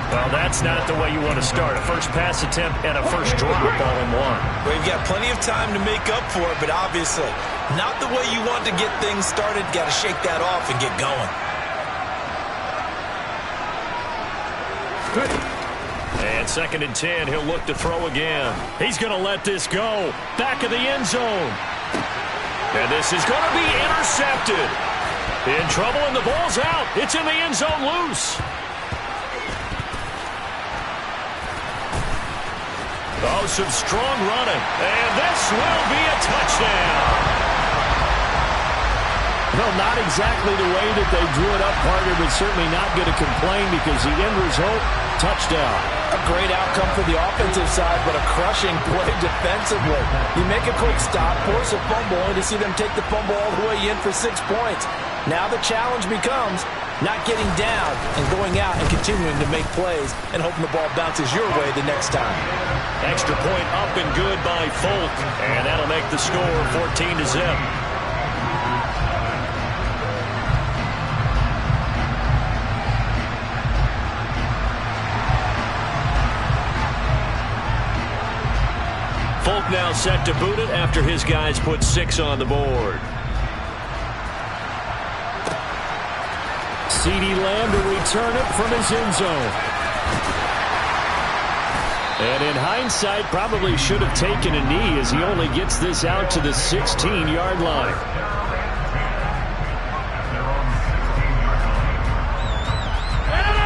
Well, that's not the way you want to start. A first pass attempt and a first drop all in one. Well, you've got plenty of time to make up for it, but obviously not the way you want to get things started. Got to shake that off and get going. And 2nd and 10, he'll look to throw again. He's going to let this go. Back of the end zone. And this is going to be intercepted. In trouble, and the ball's out. It's in the end zone loose. Oh, some strong running. And this will be a touchdown. Well, not exactly the way that they drew it up, partner, but certainly not going to complain because the end result, touchdown. A great outcome for the offensive side, but a crushing play defensively. You make a quick stop, force a fumble, and to see them take the fumble all the way in for 6 points. Now the challenge becomes not getting down and going out and continuing to make plays and hoping the ball bounces your way the next time. Extra point up and good by Folk, and that'll make the score 14-0. Folk now set to boot it after his guys put 6 on the board. CeeDee Lamb to return it from his end zone. And in hindsight, probably should have taken a knee as he only gets this out to the 16-yard line.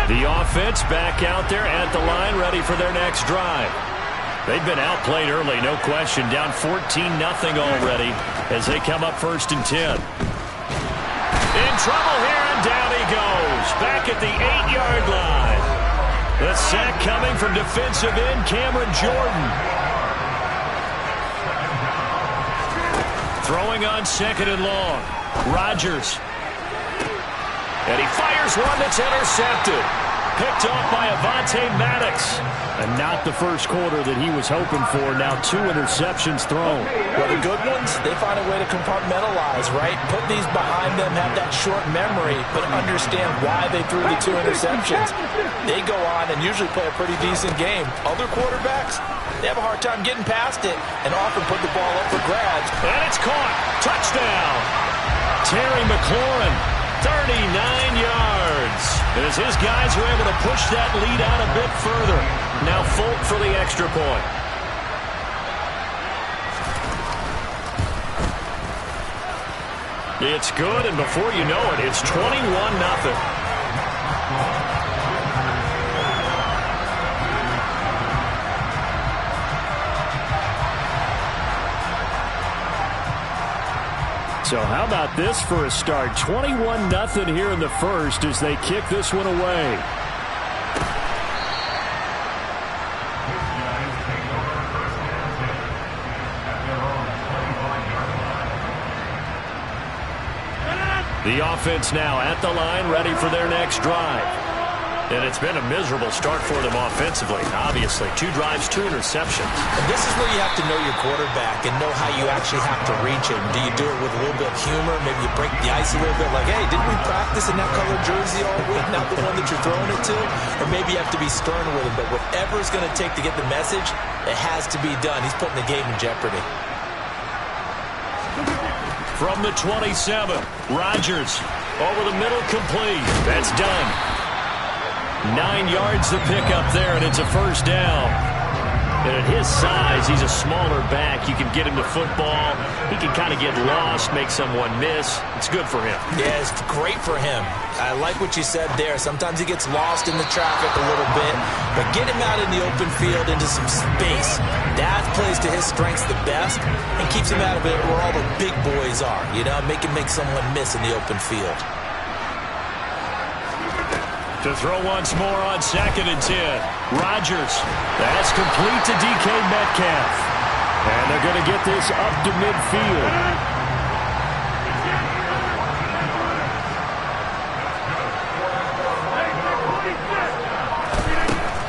The offense back out there at the line, ready for their next drive. They've been outplayed early, no question. Down 14-0 already as they come up 1st and 10. In trouble here, and down he goes. Back at the 8-yard line. The sack coming from defensive end Cameron Jordan. Throwing on 2nd and long. Rodgers. And he fires one that's intercepted. picked off by Avonte Maddox. And not the first quarter that he was hoping for. Now 2 interceptions thrown. Well, the good ones, they find a way to compartmentalize, right? Put these behind them, have that short memory, but understand why they threw the 2 interceptions. They go on and usually play a pretty decent game. Other quarterbacks, they have a hard time getting past it and often put the ball up for grabs. And it's caught. Touchdown. Terry McLaurin, 39 yards. As his guys are able to push that lead out a bit further. Now Folk for the extra point. It's good, and before you know it, it's 21-0. So how about this for a start? 21-0 here in the first as they kick this one away. The offense now at the line, ready for their next drive. And it's been a miserable start for them offensively, obviously. 2 drives, 2 interceptions. And this is where you have to know your quarterback and know how you actually have to reach him. Do you do it with a little bit of humor? Maybe you break the ice a little bit, like, hey, didn't we practice in that colored jersey all week, not the one that you're throwing it to? Or maybe you have to be stern with him. But whatever it's going to take to get the message, it has to be done. He's putting the game in jeopardy. From the 27, Rodgers over the middle, complete. That's done. 9 yards to pick up there, and it's a first down. And at his size, he's a smaller back. You can get him the football. He can kind of get lost, make someone miss. It's good for him. Yeah, it's great for him. I like what you said there. Sometimes he gets lost in the traffic a little bit, but get him out in the open field into some space. That plays to his strengths the best and keeps him out of it where all the big boys are. You know, make someone miss in the open field. To throw once more on 2nd and 10. Rodgers. That's complete to DK Metcalf. And they're going to get this up to midfield.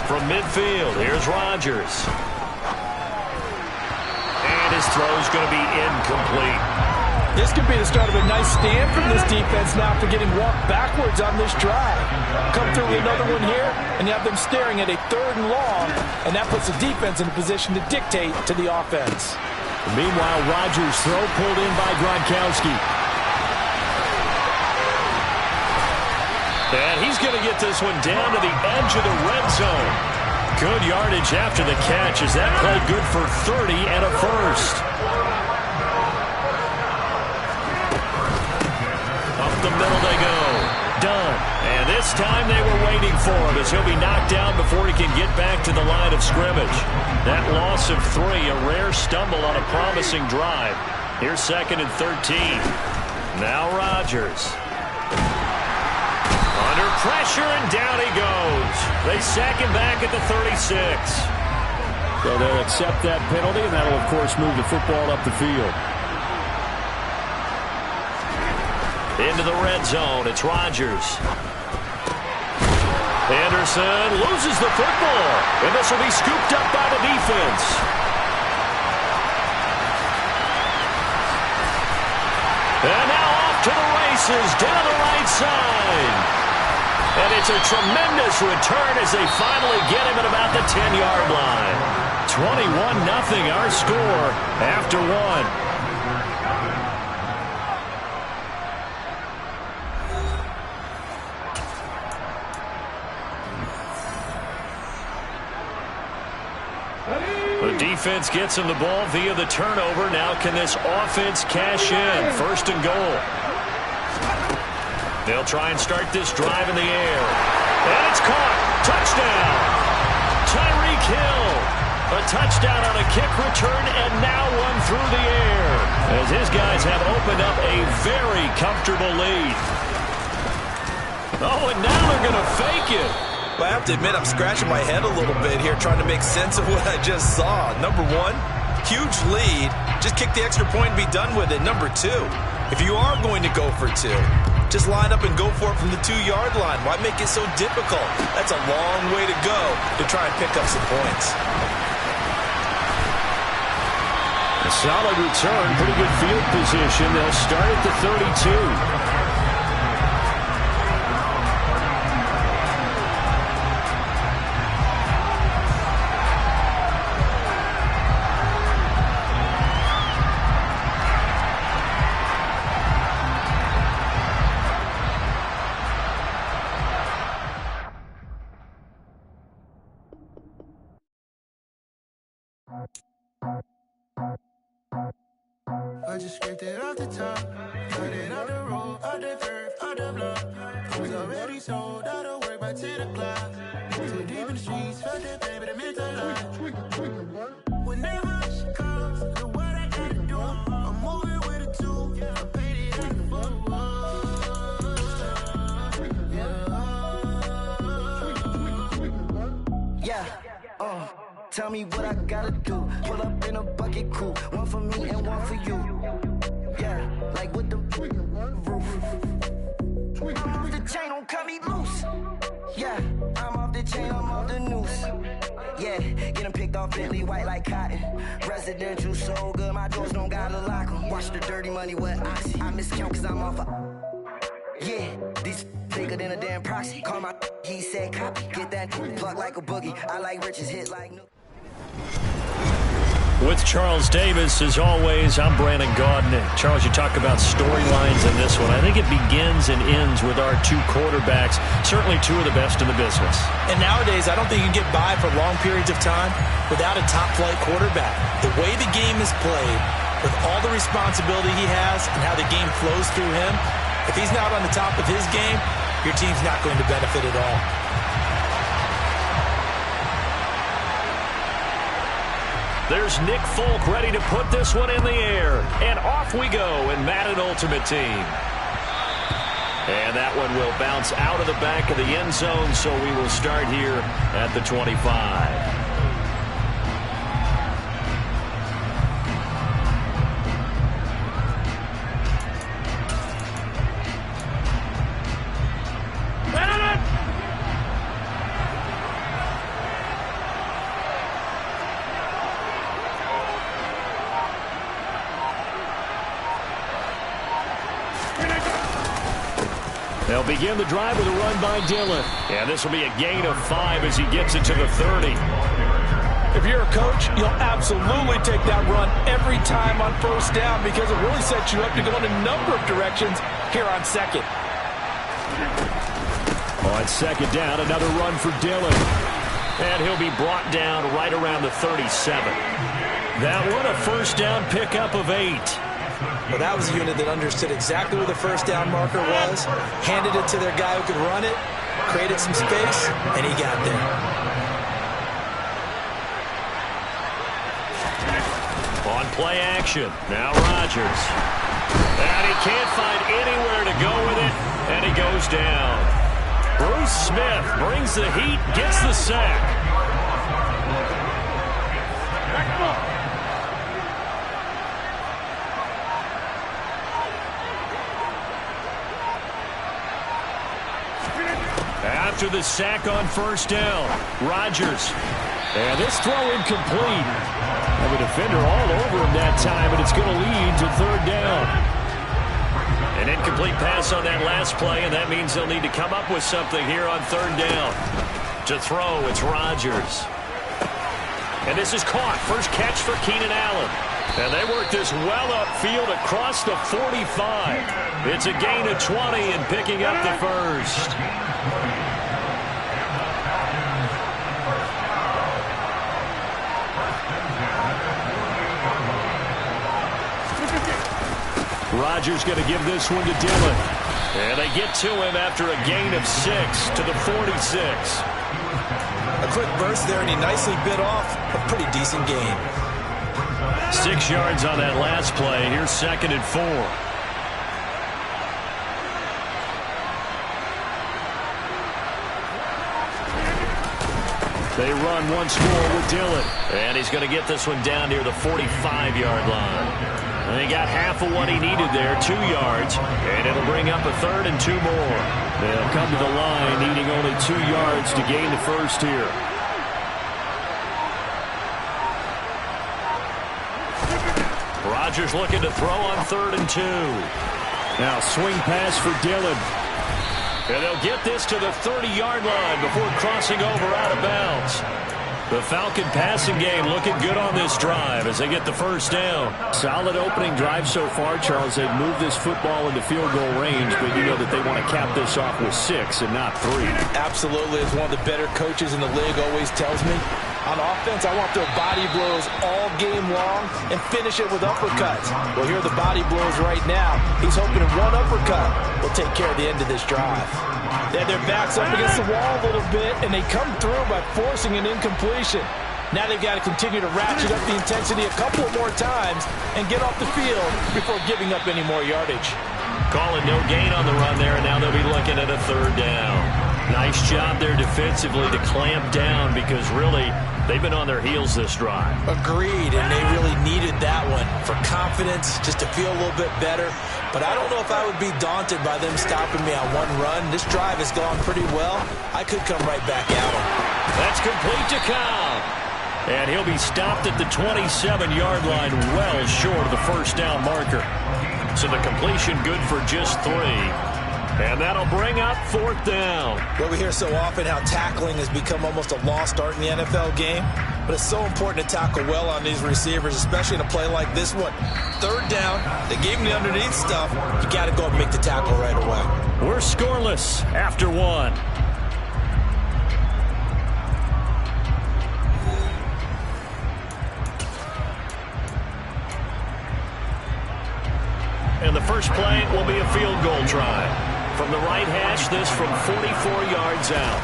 From midfield, here's Rodgers. And his throw's going to be incomplete. This could be the start of a nice stand from this defense now for getting walked backwards on this drive. Come through with another one here, and you have them staring at a 3rd and long, and that puts the defense in a position to dictate to the offense. Meanwhile, Rodgers' throw pulled in by Gronkowski. And he's going to get this one down to the edge of the red zone. Good yardage after the catch as that played good for 30 and a first. Up the middle they go. Done. And this time they were waiting for him as he'll be knocked down before he can get back to the line of scrimmage. That loss of 3, a rare stumble on a promising drive. Here's 2nd and 13. Now Rodgers. Under pressure, and down he goes. They sack him back at the 36. So they'll accept that penalty, and that'll, of course, move the football up the field. Into the red zone, it's Rodgers. Anderson loses the football, and this will be scooped up by the defense. And now off to the races, down the right side. And it's a tremendous return as they finally get him at about the 10-yard line. 21-0 our score after 1. The defense gets him the ball via the turnover. Now can this offense cash in? 1st and goal. They'll try and start this drive in the air. And it's caught. Touchdown. Tyreek Hill. A touchdown on a kick return, and now one through the air. As his guys have opened up a very comfortable lead. Oh, and now they're going to fake it. Well, I have to admit, I'm scratching my head a little bit here trying to make sense of what I just saw. Number 1, huge lead. Just kick the extra point and be done with it. Number 2, if you are going to go for 2, Just line up and go for it from the 2-yard line. Why make it so difficult? That's a long way to go to try and pick up some points. A solid return, pretty good field position. They'll start at the 32. I just scraped it off the top, cut it off the road, off the curve, off the block. Was already sold, out of work by 10 o'clock. Too deep in the streets, felt that pain, but it meant a lot. Whenever she calls, know what I gotta do. I'm moving with a two, I'm painted at the phone. Yeah, tell me what I gotta do. Pull up in a bucket crew, one for me and one for you. Yeah, like with the roof. I'm off the chain, don't cut me loose. Yeah, I'm off the chain, I'm off the noose. Yeah, get them picked off Bentley, white like cotton. Residential so good, my doors don't gotta lock them. Watch the dirty money with Oxy. I miscount cause I'm off yeah, these bigger than a damn proxy. Call my he said copy. Get that plug like a boogie. I like riches, hit like new. With Charles Davis, as always, I'm Brandon Gaudin. Charles, you talk about storylines in this one. I think it begins and ends with our two quarterbacks, certainly two of the best in the business. And nowadays, I don't think you can get by for long periods of time without a top-flight quarterback. The way the game is played, with all the responsibility he has and how the game flows through him, if he's not on the top of his game, your team's not going to benefit at all. There's Nick Folk ready to put this one in the air. And off we go in Madden Ultimate Team. And that one will bounce out of the back of the end zone, so we will start here at the 25. They'll begin the drive with a run by Dillon. And this will be a gain of 5 as he gets it to the 30. If you're a coach, you'll absolutely take that run every time on first down because it really sets you up to go in a number of directions here on second. On second down, another run for Dillon. And he'll be brought down right around the 37. That one, a first down pickup of 8. Well, that was a unit that understood exactly where the first down marker was, handed it to their guy who could run it, created some space, and he got there. On play action, now Rodgers. And he can't find anywhere to go with it, and he goes down. Bruce Smith brings the heat, gets the sack. After the sack on first down, Rodgers. And this throw incomplete. Have a defender all over him that time, but it's going to lead to third down. An incomplete pass on that last play, and that means they'll need to come up with something here on third down. To throw, it's Rodgers. And this is caught. First catch for Keenan Allen. And they work this well upfield across the 45. It's a gain of 20 and picking up the first. Rodgers going to give this one to Dillon. And they get to him after a gain of 6 to the 46. A quick burst there, and he nicely bit off a pretty decent gain. 6 yards on that last play. Here's 2nd and 4. They run one score with Dillon. And he's going to get this one down near the 45-yard line. And he got half of what he needed there, 2 yards. And it'll bring up a 3rd and 2 more. They'll come to the line needing only 2 yards to gain the first here. Rodgers looking to throw on 3rd and 2. Now swing pass for Dillon. And they'll get this to the 30-yard line before crossing over out of bounds. The Falcon passing game looking good on this drive as they get the first down. Solid opening drive so far, Charles. They've moved this football into field goal range, but you know that they want to cap this off with 6 and not 3. Absolutely. As one of the better coaches in the league always tells me, on offense, I want their body blows all game long and finish it with uppercuts. Well, here are the body blows right now. He's hoping that one uppercut will take care of the end of this drive. They had their backs up against the wall a little bit, and they come through by forcing an incompletion. Now they've got to continue to ratchet up the intensity a couple more times and get off the field before giving up any more yardage. Calling no gain on the run there, and now they'll be looking at a 3rd down. Nice job there defensively to clamp down because really they've been on their heels this drive. Agreed, and they really needed that one for confidence, just to feel a little bit better. But I don't know if I would be daunted by them stopping me on one run. This drive has gone pretty well. I could come right back at them. That's complete to Cobb. And he'll be stopped at the 27-yard line, well short of the first down marker. So the completion good for just 3. And that'll bring up 4th down. Well, we hear so often how tackling has become almost a lost art in the NFL game. But it's so important to tackle well on these receivers, especially in a play like this one. 3rd down, they gave him the underneath stuff. You got to go and make the tackle right away. We're scoreless after 1. And the first play will be a field goal try. From the right hash, this from 44 yards out.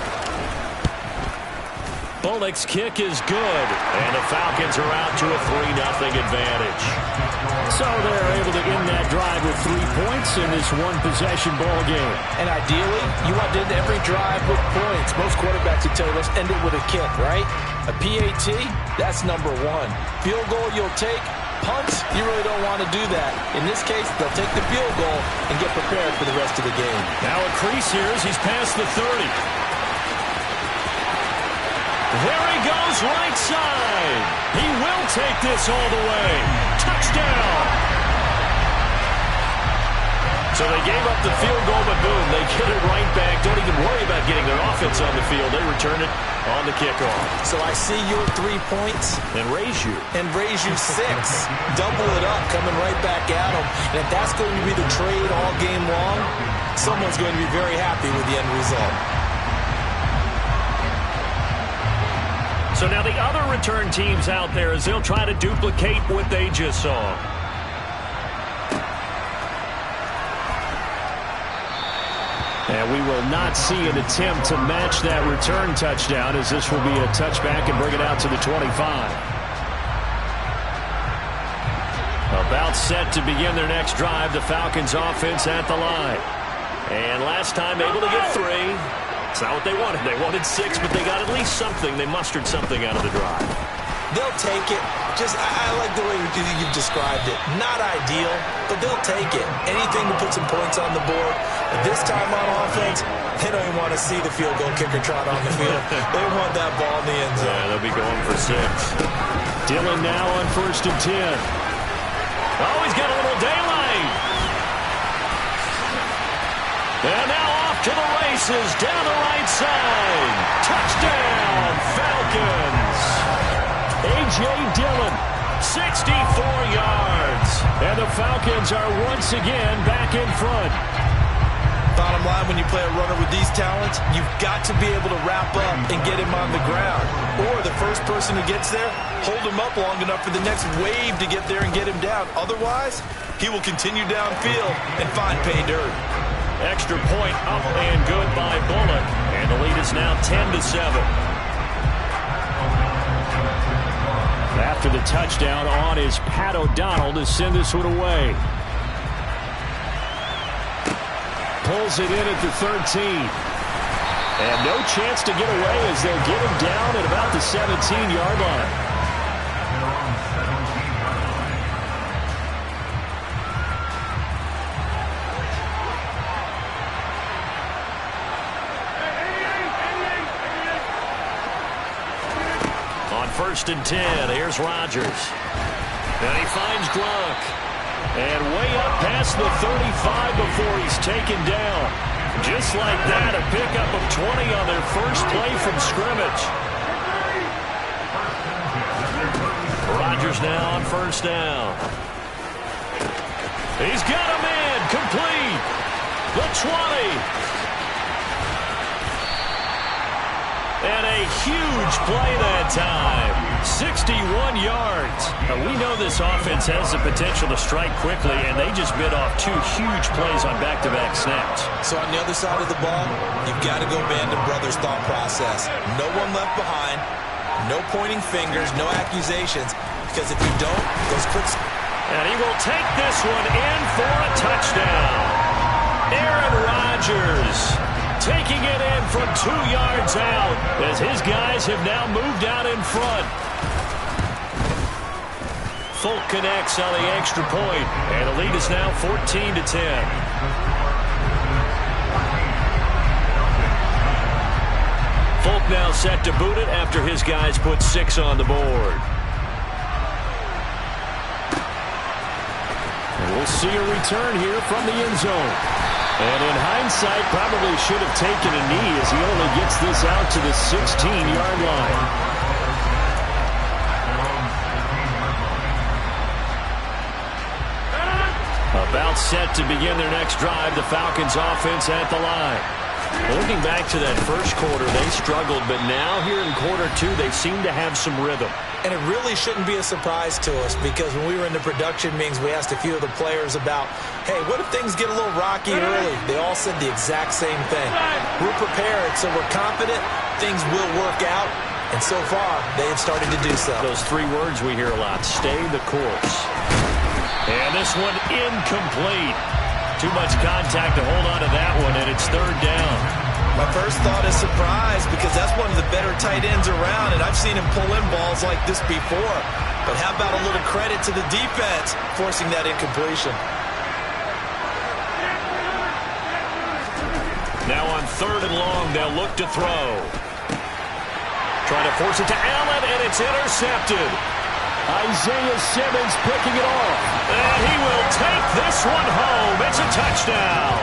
Bullock's kick is good, and the Falcons are out to a 3-0 advantage. So they're able to end that drive with 3 points in this one-possession ball game. And ideally, you want to end every drive with points. Most quarterbacks would tell you, let's end it with a kick, right? A PAT, that's number 1. Field goal you'll take. Punts, you really don't want to do that. In this case, they'll take the field goal and get prepared for the rest of the game. Now a crease here as he's past the 30. There he goes right side. He will take this all the way. Touchdown. So they gave up the field goal, but boom, they get it right back. Don't even worry about getting their offense on the field. They return it on the kickoff. So I see your 3 points. And raise you. And raise you 6. Double it up, coming right back at them. And if that's going to be the trade all game long, someone's going to be very happy with the end result. So now the other return teams out there as they'll try to duplicate what they just saw. And we will not see an attempt to match that return touchdown as this will be a touchback and bring it out to the 25. About set to begin their next drive, the Falcons offense at the line. And last time able to get 3. It's not what they wanted. They wanted 6, but they got at least something. They mustered something out of the drive. They'll take it. I like the way you've described it. Not ideal, but they'll take it. Anything to put some points on the board. But this time on offense, they don't even want to see the field goal kicker trot on the field. They want that ball in the end zone. Yeah, they'll be going for 6. Dillon now on 1st and 10. Oh, he's got a little daylight. And now off to the races down the right side. Touchdown, Falcons. A.J. Dillon, 64 yards. And the Falcons are once again back in front. Bottom line, when you play a runner with these talents, you've got to be able to wrap up and get him on the ground. Or the first person who gets there, hold him up long enough for the next wave to get there and get him down. Otherwise, he will continue downfield and find pay dirt. Extra point up and good by Bullock. And the lead is now 10-7. After the touchdown on is Pat O'Donnell to send this one away. Pulls it in at the 13. And no chance to get away as they'll get him down at about the 17-yard line. On 1st and 10, here's Rodgers. And he finds Gronk. And way up past the 35 before he's taken down. Just like that, a pickup of 20 on their first play from scrimmage. Rodgers now on 1st down. He's got a man complete. The 20. And a huge play that time. 61 yards. Now, we know this offense has the potential to strike quickly, and they just bit off 2 huge plays on back-to-back snaps. So on the other side of the ball, you've got to go Band of Brothers thought process. No one left behind, no pointing fingers, no accusations, because if you don't, those clicks... And he will take this one in for a touchdown. Aaron Rodgers taking it in from 2 yards out as his guys have now moved out in front. Folk connects on the extra point, and the lead is now 14-10. Folk now set to boot it after his guys put 6 on the board. And we'll see a return here from the end zone. And in hindsight, probably should have taken a knee as he only gets this out to the 16-yard line. About set to begin their next drive, the Falcons offense at the line. Looking back to that first quarter, they struggled, but now here in quarter 2, they seem to have some rhythm. And it really shouldn't be a surprise to us because when we were in the production meetings, we asked a few of the players about, hey, what if things get a little rocky early? They all said the exact same thing. We're prepared, so we're confident things will work out. And so far, they have started to do so. Those 3 words we hear a lot, stay the course. And this one incomplete. Too much contact to hold on to that one, and it's 3rd down. My first thought is surprise because that's one of the better tight ends around, and I've seen him pull in balls like this before. But how about a little credit to the defense forcing that incompletion? Now on 3rd and long, they'll look to throw. Trying to force it to Allen, and it's intercepted. Isaiah Simmons picking it off. And he will take this one home. It's a touchdown.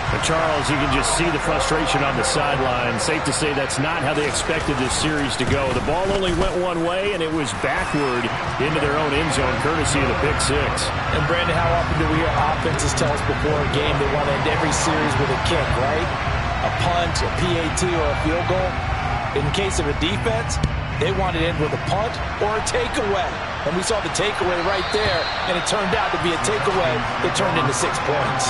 But Charles, you can just see the frustration on the sideline. Safe to say that's not how they expected this series to go. The ball only went one way, and it was backward into their own end zone, courtesy of the pick 6. And, Brandon, how often do we hear offenses tell us before a game they want to end every series with a kick, right? A punt, a PAT, or a field goal. In case of a defense, they want to end with a punt or a takeaway. And we saw the takeaway right there, and it turned out to be a takeaway that turned into 6 points.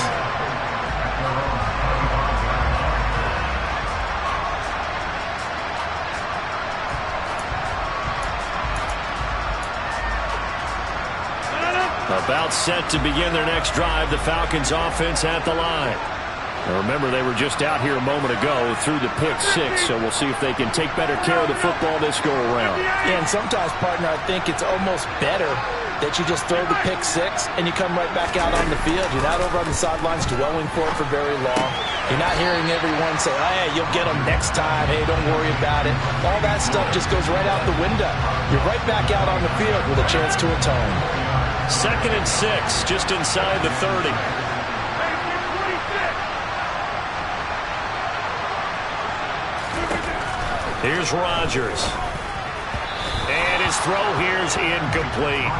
About set to begin their next drive, the Falcons offense at the line. Now remember, they were just out here a moment ago through the pick 6, so we'll see if they can take better care of the football this go-around. Yeah, and sometimes, partner, I think it's almost better that you just throw the pick 6 and you come right back out on the field. You're not over on the sidelines dwelling for it for very long. You're not hearing everyone say, oh, hey, you'll get them next time. Hey, don't worry about it. All that stuff just goes right out the window. You're right back out on the field with a chance to atone. 2nd and 6, just inside the 30. Here's Rodgers. And his throw here's incomplete.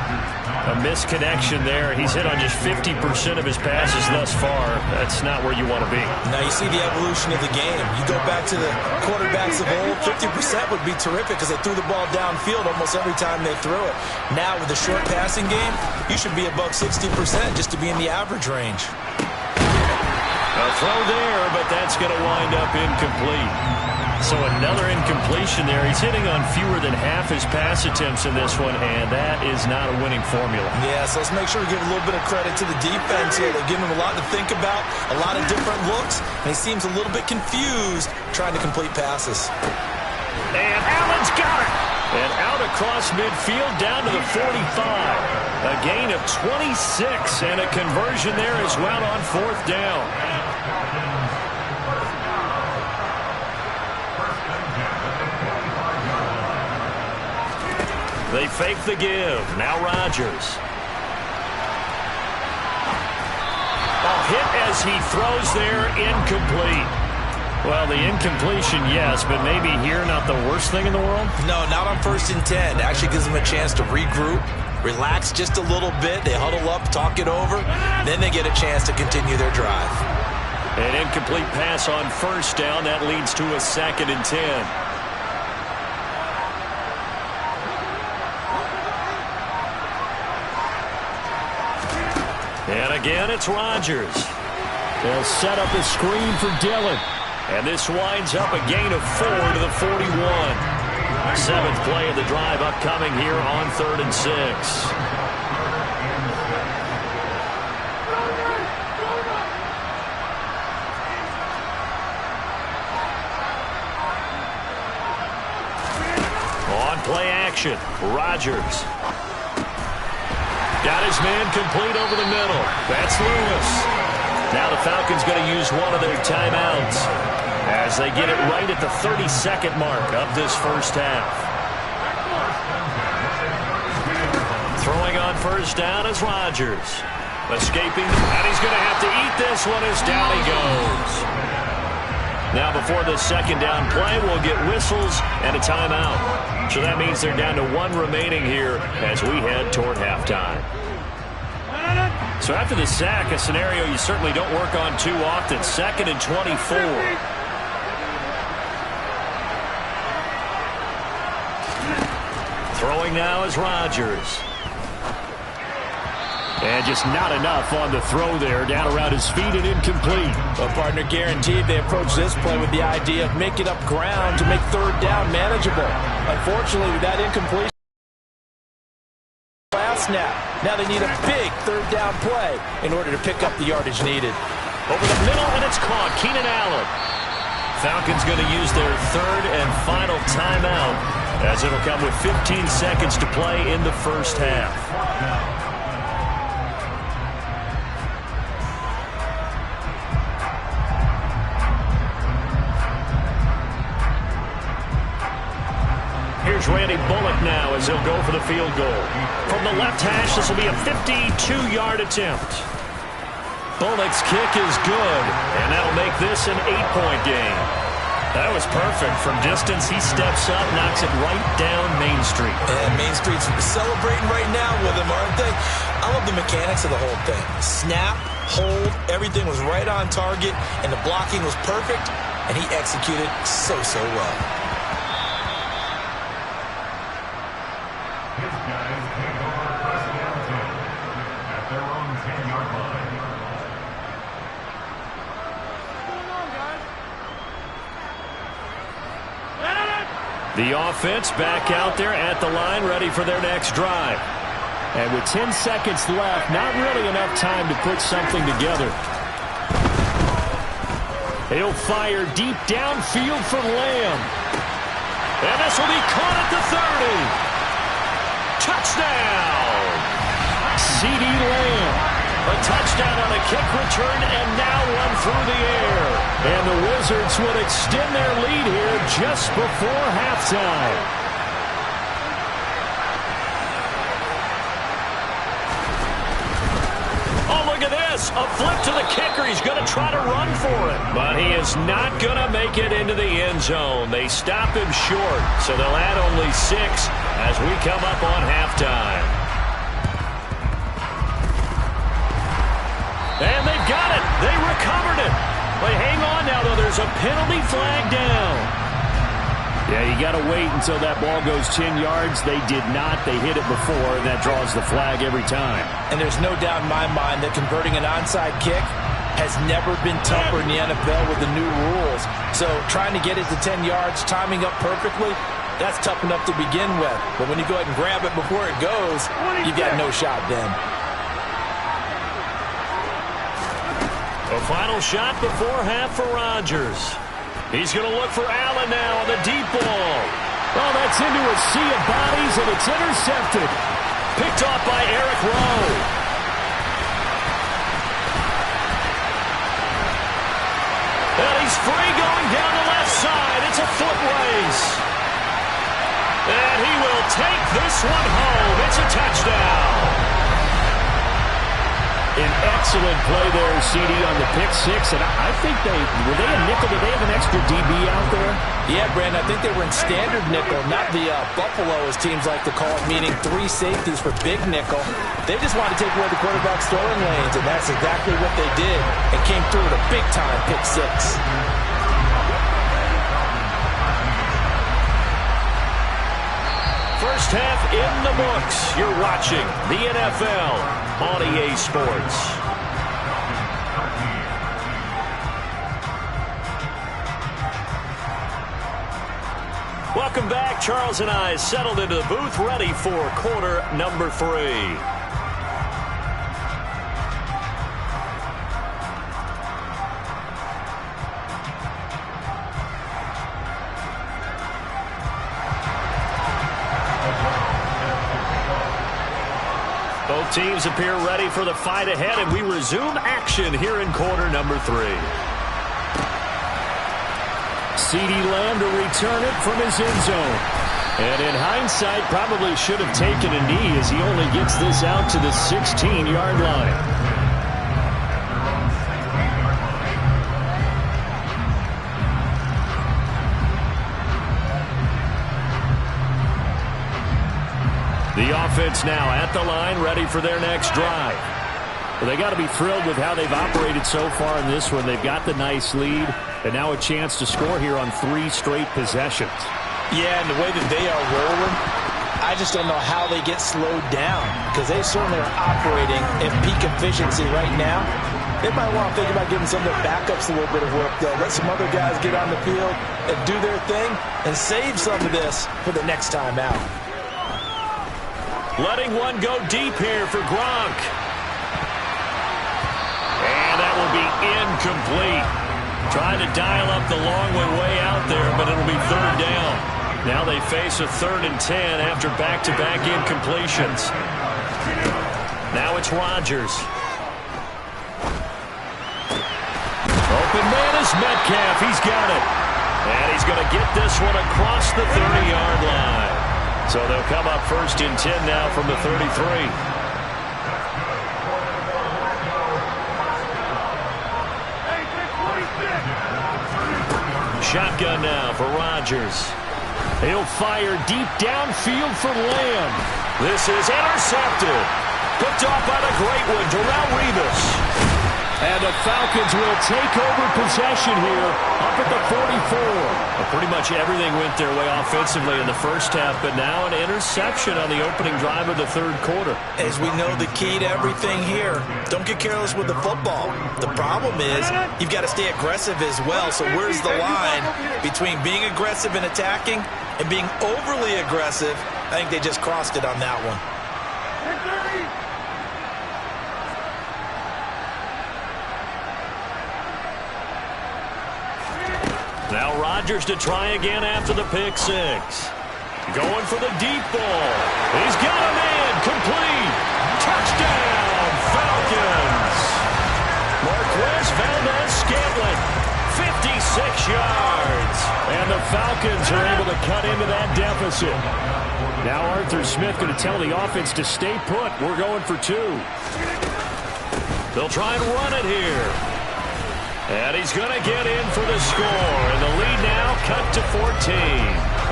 A misconnection there. He's hit on just 50% of his passes thus far. That's not where you want to be. Now you see the evolution of the game. You go back to the quarterbacks of old, 50% would be terrific because they threw the ball downfield almost every time they threw it. Now with the short passing game, you should be above 60% just to be in the average range. A throw there, but that's going to wind up incomplete. So another incompletion there. He's hitting on fewer than half his pass attempts in this one, and that is not a winning formula. Yeah, so let's make sure we give a little bit of credit to the defense here. They're giving him a lot to think about, a lot of different looks, and he seems a little bit confused trying to complete passes. And Allen's got it. And out across midfield down to the 45. A gain of 26 and a conversion there as well on 4th down. They fake the give. Now Rodgers. A hit as he throws there, incomplete. Well, the incompletion, yes, but maybe here not the worst thing in the world? No, not on 1st and 10. Actually gives them a chance to regroup, relax just a little bit. They huddle up, talk it over, then they get a chance to continue their drive. An incomplete pass on 1st down. That leads to a 2nd and 10. And again, it's Rodgers. They'll set up a screen for Dillon. And this winds up a gain of 4 to the 41. 7th play of the drive upcoming here on 3rd and 6. On play action, Rodgers. Got his man complete over the middle. That's Lewis. Now the Falcons going to use one of their timeouts as they get it right at the 32nd mark of this first half. Throwing on 1st down is Rodgers. Escaping, and he's going to have to eat this one as down he goes. Now before the 2nd down play, we'll get whistles and a timeout. So that means they're down to 1 remaining here as we head toward halftime. So after the sack, a scenario you certainly don't work on too often. 2nd and 24. Throwing now is Rodgers. And just not enough on the throw there. Down around his feet and incomplete. Well, partner, guaranteed they approach this play with the idea of making up ground to make 3rd down manageable. Unfortunately, with that incompletion last snap, now they need a big 3rd down play in order to pick up the yardage needed. Over the middle, and it's caught. Keenan Allen. Falcons going to use their 3rd and final timeout as it'll come with 15 seconds to play in the first half. Here's Randy Bullock now as he'll go for the field goal. From the left hash, this will be a 52-yard attempt. Bullock's kick is good, and that'll make this an 8-point game. That was perfect. From distance, he steps up, knocks it right down Main Street. And Main Street's celebrating right now with him, aren't they? I love the mechanics of the whole thing. Snap, hold, everything was right on target, and the blocking was perfect, and he executed so well. The offense back out there at the line, ready for their next drive. And with 10 seconds left, not really enough time to put something together. He'll fire deep downfield from Lamb. And this will be caught at the 30. Touchdown! CeeDee Lamb. A touchdown on a kick return, and now one through the air. And the Wizards would extend their lead here just before halftime. Oh, look at this. A flip to the kicker. He's going to try to run for it. But he is not going to make it into the end zone. They stop him short, so they'll add only 6 as we come up on halftime. And they've got it. They recovered it. They hang on now, though. There's a penalty flag down. Yeah, you got to wait until that ball goes 10 yards. They did not. They hit it before, and that draws the flag every time. And there's no doubt in my mind that converting an onside kick has never been tougher in the NFL with the new rules. So trying to get it to 10 yards, timing up perfectly, that's tough enough to begin with. But when you go ahead and grab it before it goes, you've got no shot then. A final shot before half for Rodgers. He's going to look for Allen now on the deep ball. Oh, that's into a sea of bodies, and it's intercepted. Picked off by Eric Rowe. And he's free going down the left side. It's a foot race. And he will take this one home. It's a touchdown. An excellent play there, CD, on the pick six. And I think were they a nickel? Did they have an extra DB out there? Yeah, Brandon, I think they were in standard nickel, not the Buffalo, as teams like to call it, meaning 3 safeties for big nickel. They just wanted to take away the quarterback's throwing lanes, and that's exactly what they did. It came through with a big-time pick six. First half in the books. You're watching the NFL on EA Sports. Welcome back. Charles and I settled into the booth, ready for quarter number 3. Both teams appear ready for the fight ahead, and we resume action here in quarter number 3. CeeDee Lamb to return it from his end zone. And in hindsight, probably should have taken a knee as he only gets this out to the 16-yard line. The offense now at the line, ready for their next drive. Well, they got to be thrilled with how they've operated so far in this one. They've got the nice lead, and now a chance to score here on 3 straight possessions. Yeah, and the way that they are rolling, I just don't know how they get slowed down, because they certainly are operating at peak efficiency right now. They might want to think about giving some of their backups a little bit of work, though. Let some other guys get on the field and do their thing and save some of this for the next time out. Letting one go deep here for Gronk. And that will be incomplete. Trying to dial up the long way out there, but it'll be 3rd down. Now they face a 3rd and 10 after back-to-back incompletions. Now it's Rodgers. Open man is Metcalf. He's got it. And he's going to get this one across the 30-yard line. So they'll come up 1st and 10 now from the 33. Shotgun now for Rodgers. He'll fire deep downfield for Lamb. This is intercepted. Picked off by the great one, Darrelle Revis. And the Falcons will take over possession here up at the 44. Well, pretty much everything went their way offensively in the first half, but now an interception on the opening drive of the 3rd quarter. As we know, the key to everything here, don't get careless with the football. The problem is you've got to stay aggressive as well. So where's the line between being aggressive and attacking and being overly aggressive? I think they just crossed it on that one. Now Rodgers to try again after the pick six. Going for the deep ball. He's got a man. Complete. Touchdown, Falcons. Marquez Valdez-Scantling, 56 yards. And the Falcons are able to cut into that deficit. Now Arthur Smith going to tell the offense to stay put. We're going for 2. They'll try and run it here. And he's going to get in for the score. And the lead now cut to 14.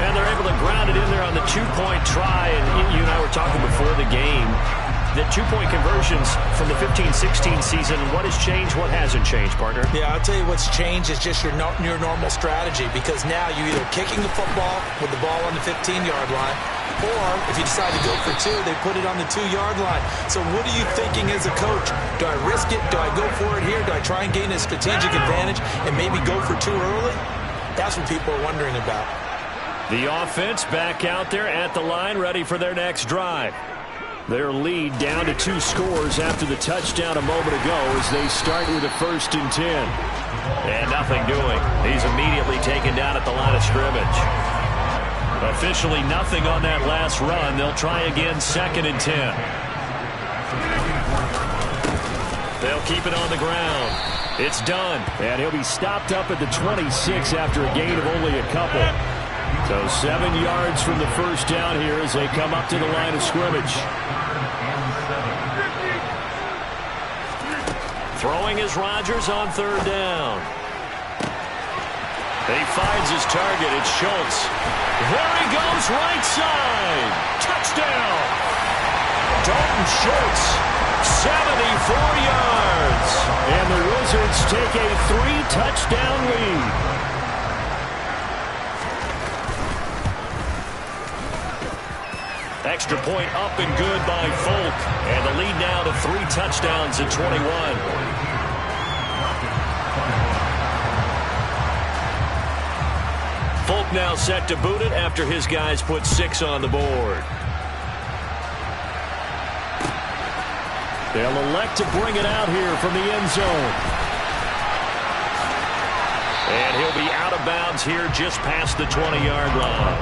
And they're able to ground it in there on the 2-point try. And you and I were talking before the game. The 2-point conversions from the 15-16 season. What has changed? What hasn't changed, partner? Yeah, I'll tell you what's changed is just your normal strategy. Because now you're either kicking the football with the ball on the 15-yard line, Or if you decide to go for 2, they put it on the 2-yard line. So what are you thinking as a coach? Do I risk it? Do I go for it here? Do I try and gain a strategic advantage and maybe go for 2 early? That's what people are wondering about. The offense back out there at the line, ready for their next drive. Their lead down to 2 scores after the touchdown a moment ago as they start with a 1st and 10. And nothing doing. He's immediately taken down at the line of scrimmage. Officially nothing on that last run. They'll try again 2nd and 10. They'll keep it on the ground. It's done. And he'll be stopped up at the 26 after a gain of only a couple. So 7 yards from the first down here as they come up to the line of scrimmage. Throwing is Rodgers on 3rd down. He finds his target. It's Schultz. There he goes, right side. Touchdown. Dalton Schultz, 74 yards. And the Wizards take a 3-touchdown lead. Extra point up and good by Folk. And the lead now to 3 touchdowns at 21. Folk now set to boot it after his guys put 6 on the board. They'll elect to bring it out here from the end zone. And he'll be out of bounds here just past the 20-yard line.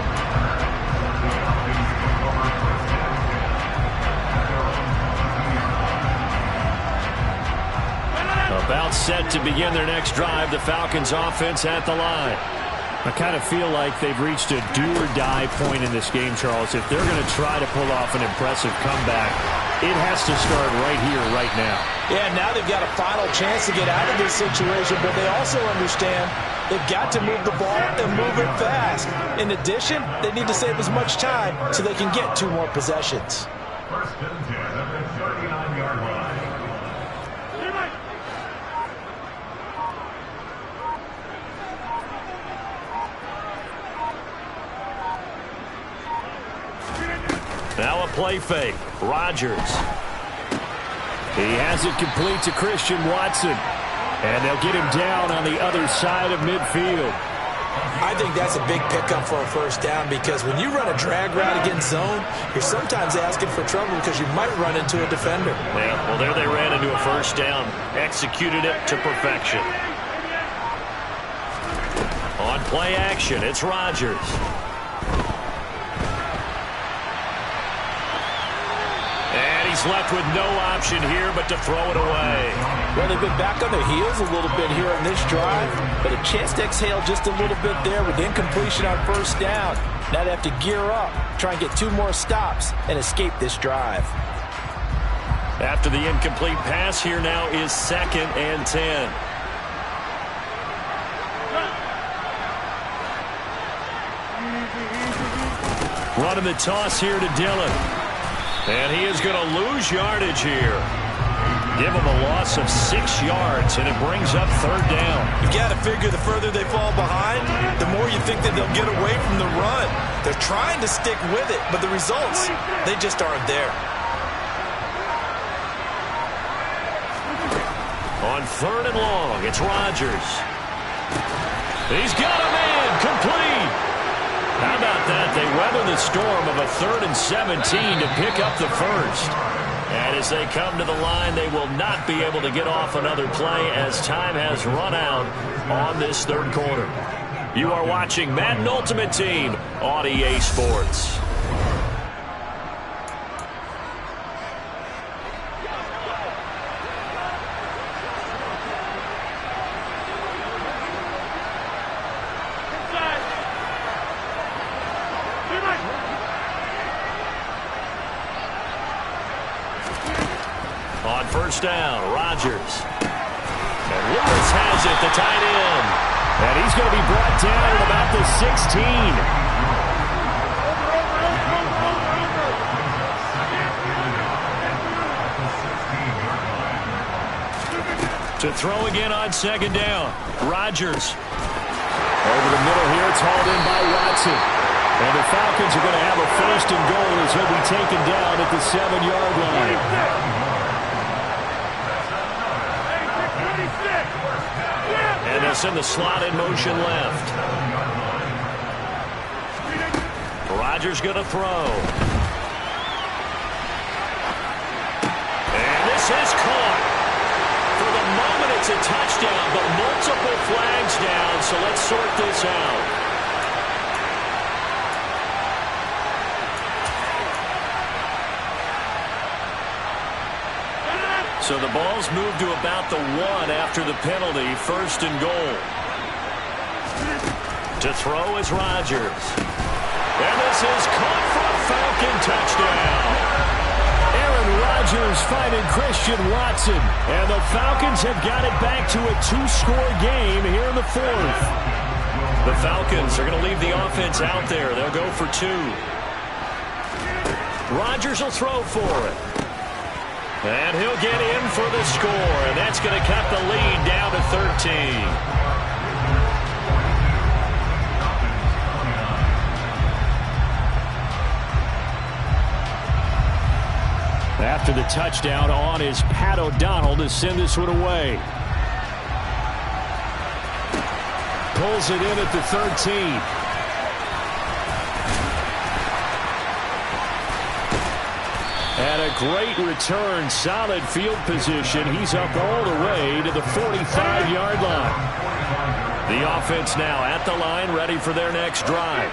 About set to begin their next drive, the Falcons offense at the line. I kind of feel like they've reached a do-or-die point in this game, Charles. If they're going to try to pull off an impressive comeback, it has to start right here, right now. Yeah, now they've got a final chance to get out of this situation, but they also understand they've got to move the ball and move it fast. In addition, they need to save as much time so they can get 2 more possessions. 1st and 10 at the 39-yard line. Now a play fake. Rodgers. He has it complete to Christian Watson. And they'll get him down on the other side of midfield. I think that's a big pickup for a 1st down because when you run a drag route against zone, you're sometimes asking for trouble because you might run into a defender. Yeah, well, there they ran into a 1st down. Executed it to perfection. On play action, it's Rodgers. He's left with no option here but to throw it away. Well, they've been back on their heels a little bit here on this drive, but a chance to exhale just a little bit there with incompletion on 1st down. Now they have to gear up, try and get 2 more stops, and escape this drive. After the incomplete pass, here now is 2nd and 10. Running the toss here to Dillon. And he is going to lose yardage here. Give him a loss of 6 yards, and it brings up 3rd down. You've got to figure the further they fall behind, the more you think that they'll get away from the run. They're trying to stick with it, but the results, they just aren't there. On 3rd and long, it's Rodgers. He's got a man, complete. How about that? They weather the storm of a 3rd and 17 to pick up the 1st. And as they come to the line, they will not be able to get off another play as time has run out on this 3rd quarter. You are watching Madden Ultimate Team on EA Sports. On 1st down, Rodgers. And Lewis has it, the tight end. And he's going to be brought down at about the 16. To throw again on 2nd down. Rodgers. Over the middle here, it's hauled in by Watson. And the Falcons are going to have a first and goal as he'll be taken down at the 7-yard line. And they'll send the slot in motion left. Rodgers going to throw. And this is caught. For the moment, it's a touchdown, but multiple flags down, so let's sort this out. So the ball's moved to about the 1 after the penalty, first and goal. To throw is Rodgers. And this is caught for a Falcon touchdown. Aaron Rodgers finding Christian Watson. And the Falcons have got it back to a 2-score game here in the 4th. The Falcons are going to leave the offense out there. They'll go for 2. Rodgers will throw for it. And he'll get in for the score, and that's going to cut the lead down to 13. After the touchdown, on is Pat O'Donnell to send this one away. Pulls it in at the 13. And a great return, solid field position. He's up all the way to the 45-yard line. The offense now at the line, ready for their next drive.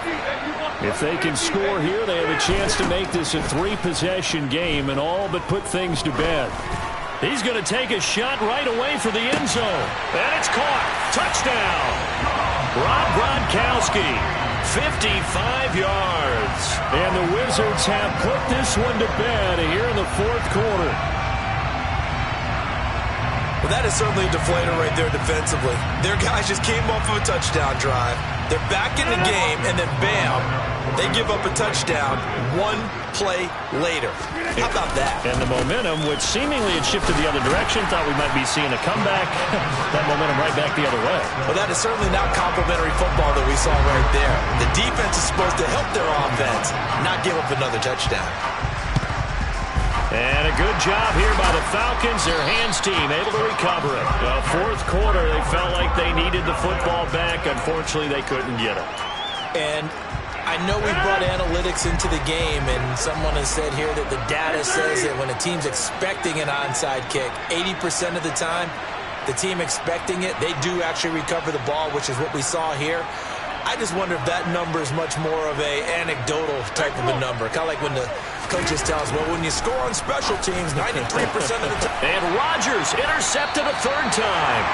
If they can score here, they have a chance to make this a 3-possession game and all but put things to bed. He's going to take a shot right away for the end zone. And it's caught. Touchdown. Rob Gronkowski. 55 yards. And the Wizards have put this one to bed here in the 4th quarter. Well, that is certainly a deflator right there defensively. Their guys just came off of a touchdown drive. They're back in the game, and then bam, they give up a touchdown 1 play later. How about that? And the momentum, which seemingly had shifted the other direction, thought we might be seeing a comeback. That momentum right back the other way. Well, that is certainly not complimentary football that we saw right there. The defense is supposed to help their offense, not give up another touchdown. And a good job here by the Falcons. Their hands team able to recover it. The 4th quarter, they felt like they needed the football back. Unfortunately, they couldn't get it. And I know we brought analytics into the game, and someone has said here that the data says that when a team's expecting an onside kick, 80% of the time, the team expecting it, they do actually recover the ball, which is what we saw here. I just wonder if that number is much more of a anecdotal type of a number. Kind of like when the coaches tell us, well, when you score on special teams, 93% of the time. And Rodgers intercepted a 3rd time.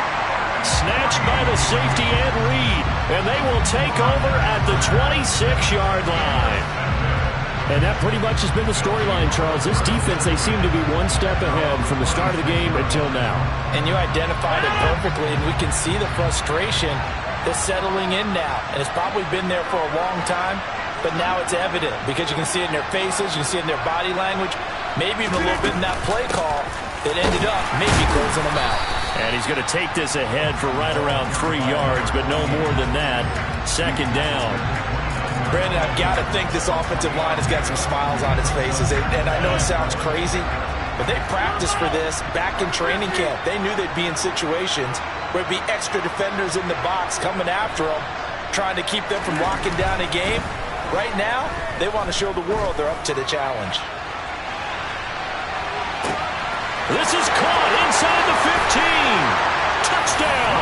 Snatched by the safety and Reed. And they will take over at the 26-yard line. And that pretty much has been the storyline, Charles. This defense, they seem to be 1 step ahead from the start of the game until now. And you identified it perfectly, and we can see the frustration that's settling in now. And it's probably been there for a long time, but now it's evident because you can see it in their faces, you can see it in their body language, maybe even a little bit in that play call that ended up maybe closing them out. And he's going to take this ahead for right around 3 yards, but no more than that. 2nd down. Brandon, I've got to think this offensive line has got some smiles on its faces. And I know it sounds crazy, but they practiced for this back in training camp. They knew they'd be in situations where there'd be extra defenders in the box coming after them, trying to keep them from locking down a game. Right now, they want to show the world they're up to the challenge. This is caught inside the 15. Touchdown.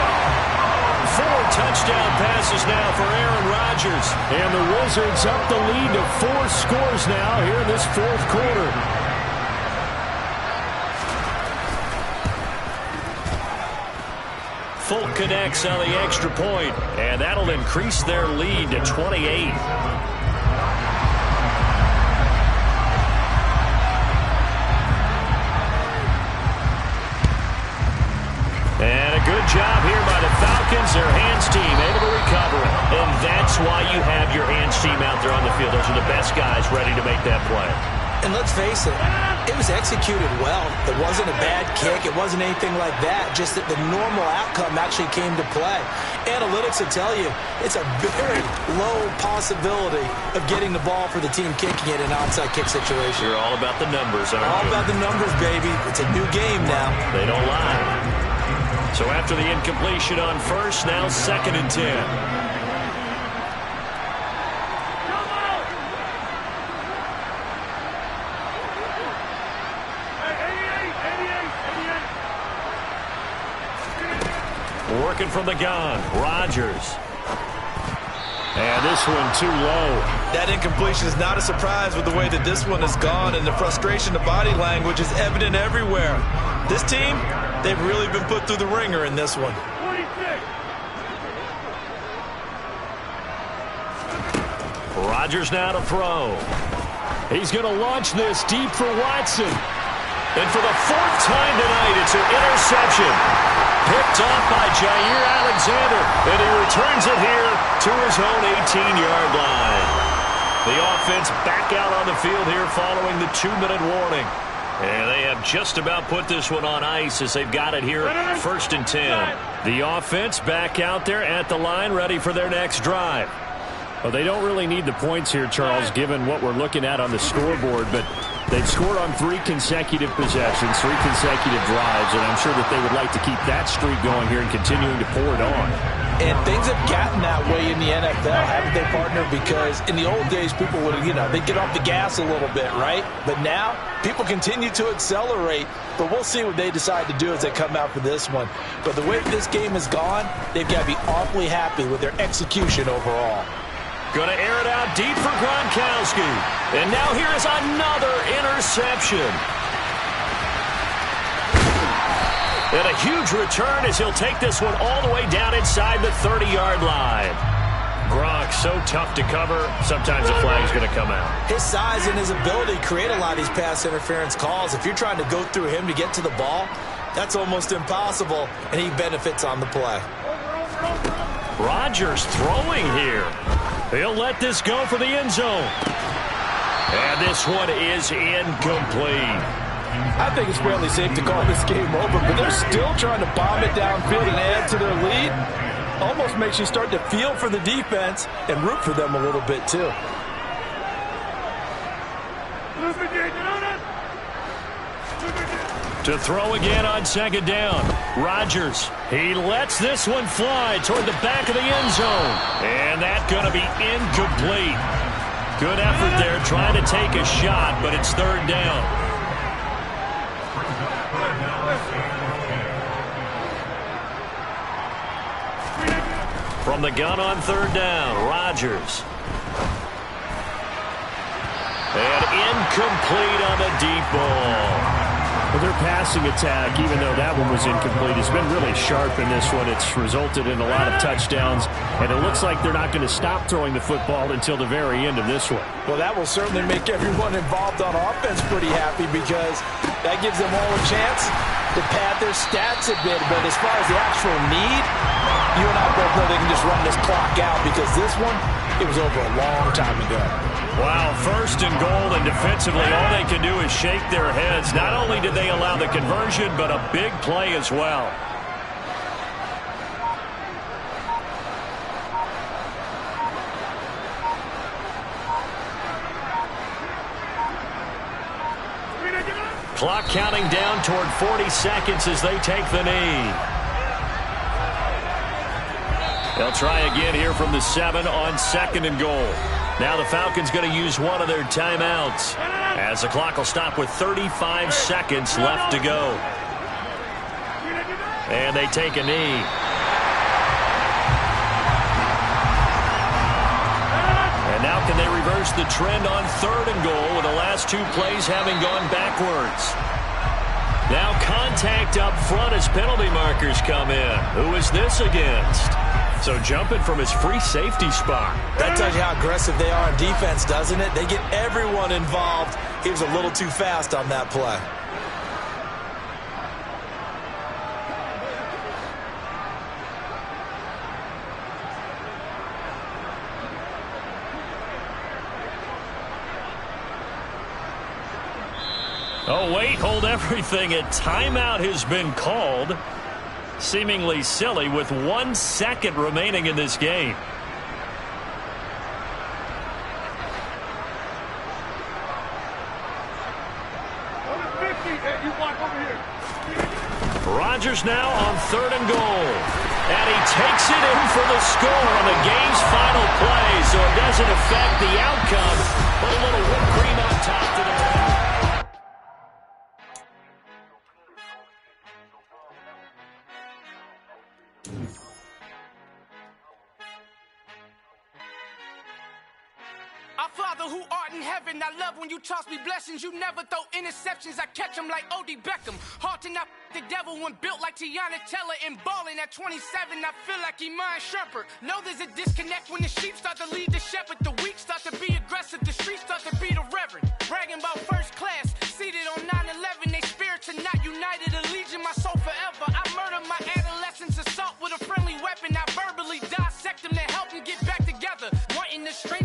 4 touchdown passes now for Aaron Rodgers. And the Wizards up the lead to 4 scores now here in this 4th quarter. Folk connects on the extra point, and that'll increase their lead to 28. And a good job here by the Falcons. Their hands team able to recover it. And that's why you have your hands team out there on the field. Those are the best guys ready to make that play. And let's face it, it was executed well. It wasn't a bad kick. It wasn't anything like that. Just that the normal outcome actually came to play. Analytics will tell you it's a very low possibility of getting the ball for the team kicking it in an onside kick situation. You're all about the numbers, aren't you? All about the numbers, baby. It's a new game now. They don't lie. So after the incompletion on first, now 2nd and 10. Working from the gun, Rodgers. And this one too low. That incompletion is not a surprise with the way that this one has gone, and the frustration, the body language is evident everywhere. This team, they've really been put through the ringer in this one. Rodgers now to throw. He's going to launch this deep for Watson. And for the 4th time tonight, it's an interception. Picked off by Jair Alexander, and he returns it here to his own 18-yard line. The offense back out on the field here following the 2-minute warning. And they have just about put this one on ice as they've got it here 1st and 10. The offense back out there at the line, ready for their next drive. Well, they don't really need the points here, Charles, given what we're looking at on the scoreboard, but they've scored on 3 consecutive possessions, 3 consecutive drives, and I'm sure that they would like to keep that streak going here and continuing to pour it on. And things have gotten that way in the NFL, haven't they, partner? Because in the old days, people would, they'd get off the gas a little bit, right? But now, people continue to accelerate, but we'll see what they decide to do as they come out for this one. But the way this game has gone, they've got to be awfully happy with their execution overall. Going to air it out deep for Gronkowski. And now here is another interception. And a huge return as he'll take this one all the way down inside the 30-yard line. Gronk, so tough to cover. Sometimes the flag's going to come out. His size and his ability create a lot of these pass interference calls. If you're trying to go through him to get to the ball, that's almost impossible, and he benefits on the play. Rodgers throwing here. He'll let this go for the end zone. And this one is incomplete. I think it's fairly safe to call this game over, but they're still trying to bomb it downfield and add to their lead. Almost makes you start to feel for the defense and root for them a little bit, too. To throw again on 2nd down. Rodgers, he lets this one fly toward the back of the end zone. And that's going to be incomplete. Good effort there trying to take a shot, but it's 3rd down. From the gun on 3rd down, Rodgers. And incomplete on the deep ball. Well, their passing attack, even though that one was incomplete, has been really sharp in this one. It's resulted in a lot of touchdowns, and it looks like they're not going to stop throwing the football until the very end of this one. Well, that will certainly make everyone involved on offense pretty happy because that gives them all a chance to pad their stats a bit. But as far as the actual need, you and I both know they can just run this clock out because this one, it was over a long time ago. Wow, 1st and goal, and defensively all they can do is shake their heads. Not only did they allow the conversion, but a big play as well. Clock counting down toward 40 seconds as they take the knee. They'll try again here from the 7 on 2nd and goal. Now the Falcons going to use one of their timeouts as the clock will stop with 35 seconds left to go. And they take a knee. And now can they reverse the trend on 3rd and goal with the last 2 plays having gone backwards? Now contact up front as penalty markers come in. Who is this against? So jumping from his free safety spot. That tells you how aggressive they are on defense, doesn't it? They get everyone involved. He was a little too fast on that play. Oh, wait, hold everything. A timeout has been called. Seemingly silly with 1 second remaining in this game. Rodgers now on 3rd and goal. And he takes it in for the score on the game's final play, so it doesn't affect the outcome, but a little whipped cream on top to the win. Our Father who art in heaven, I love when you toss me blessings. You never throw interceptions, I catch them like O.D. Beckham. Hard to knock the devil when built like Tiana Teller and balling at 27. I feel like Iman Shumpert. Know there's a disconnect when the sheep start to lead the shepherd. The weak start to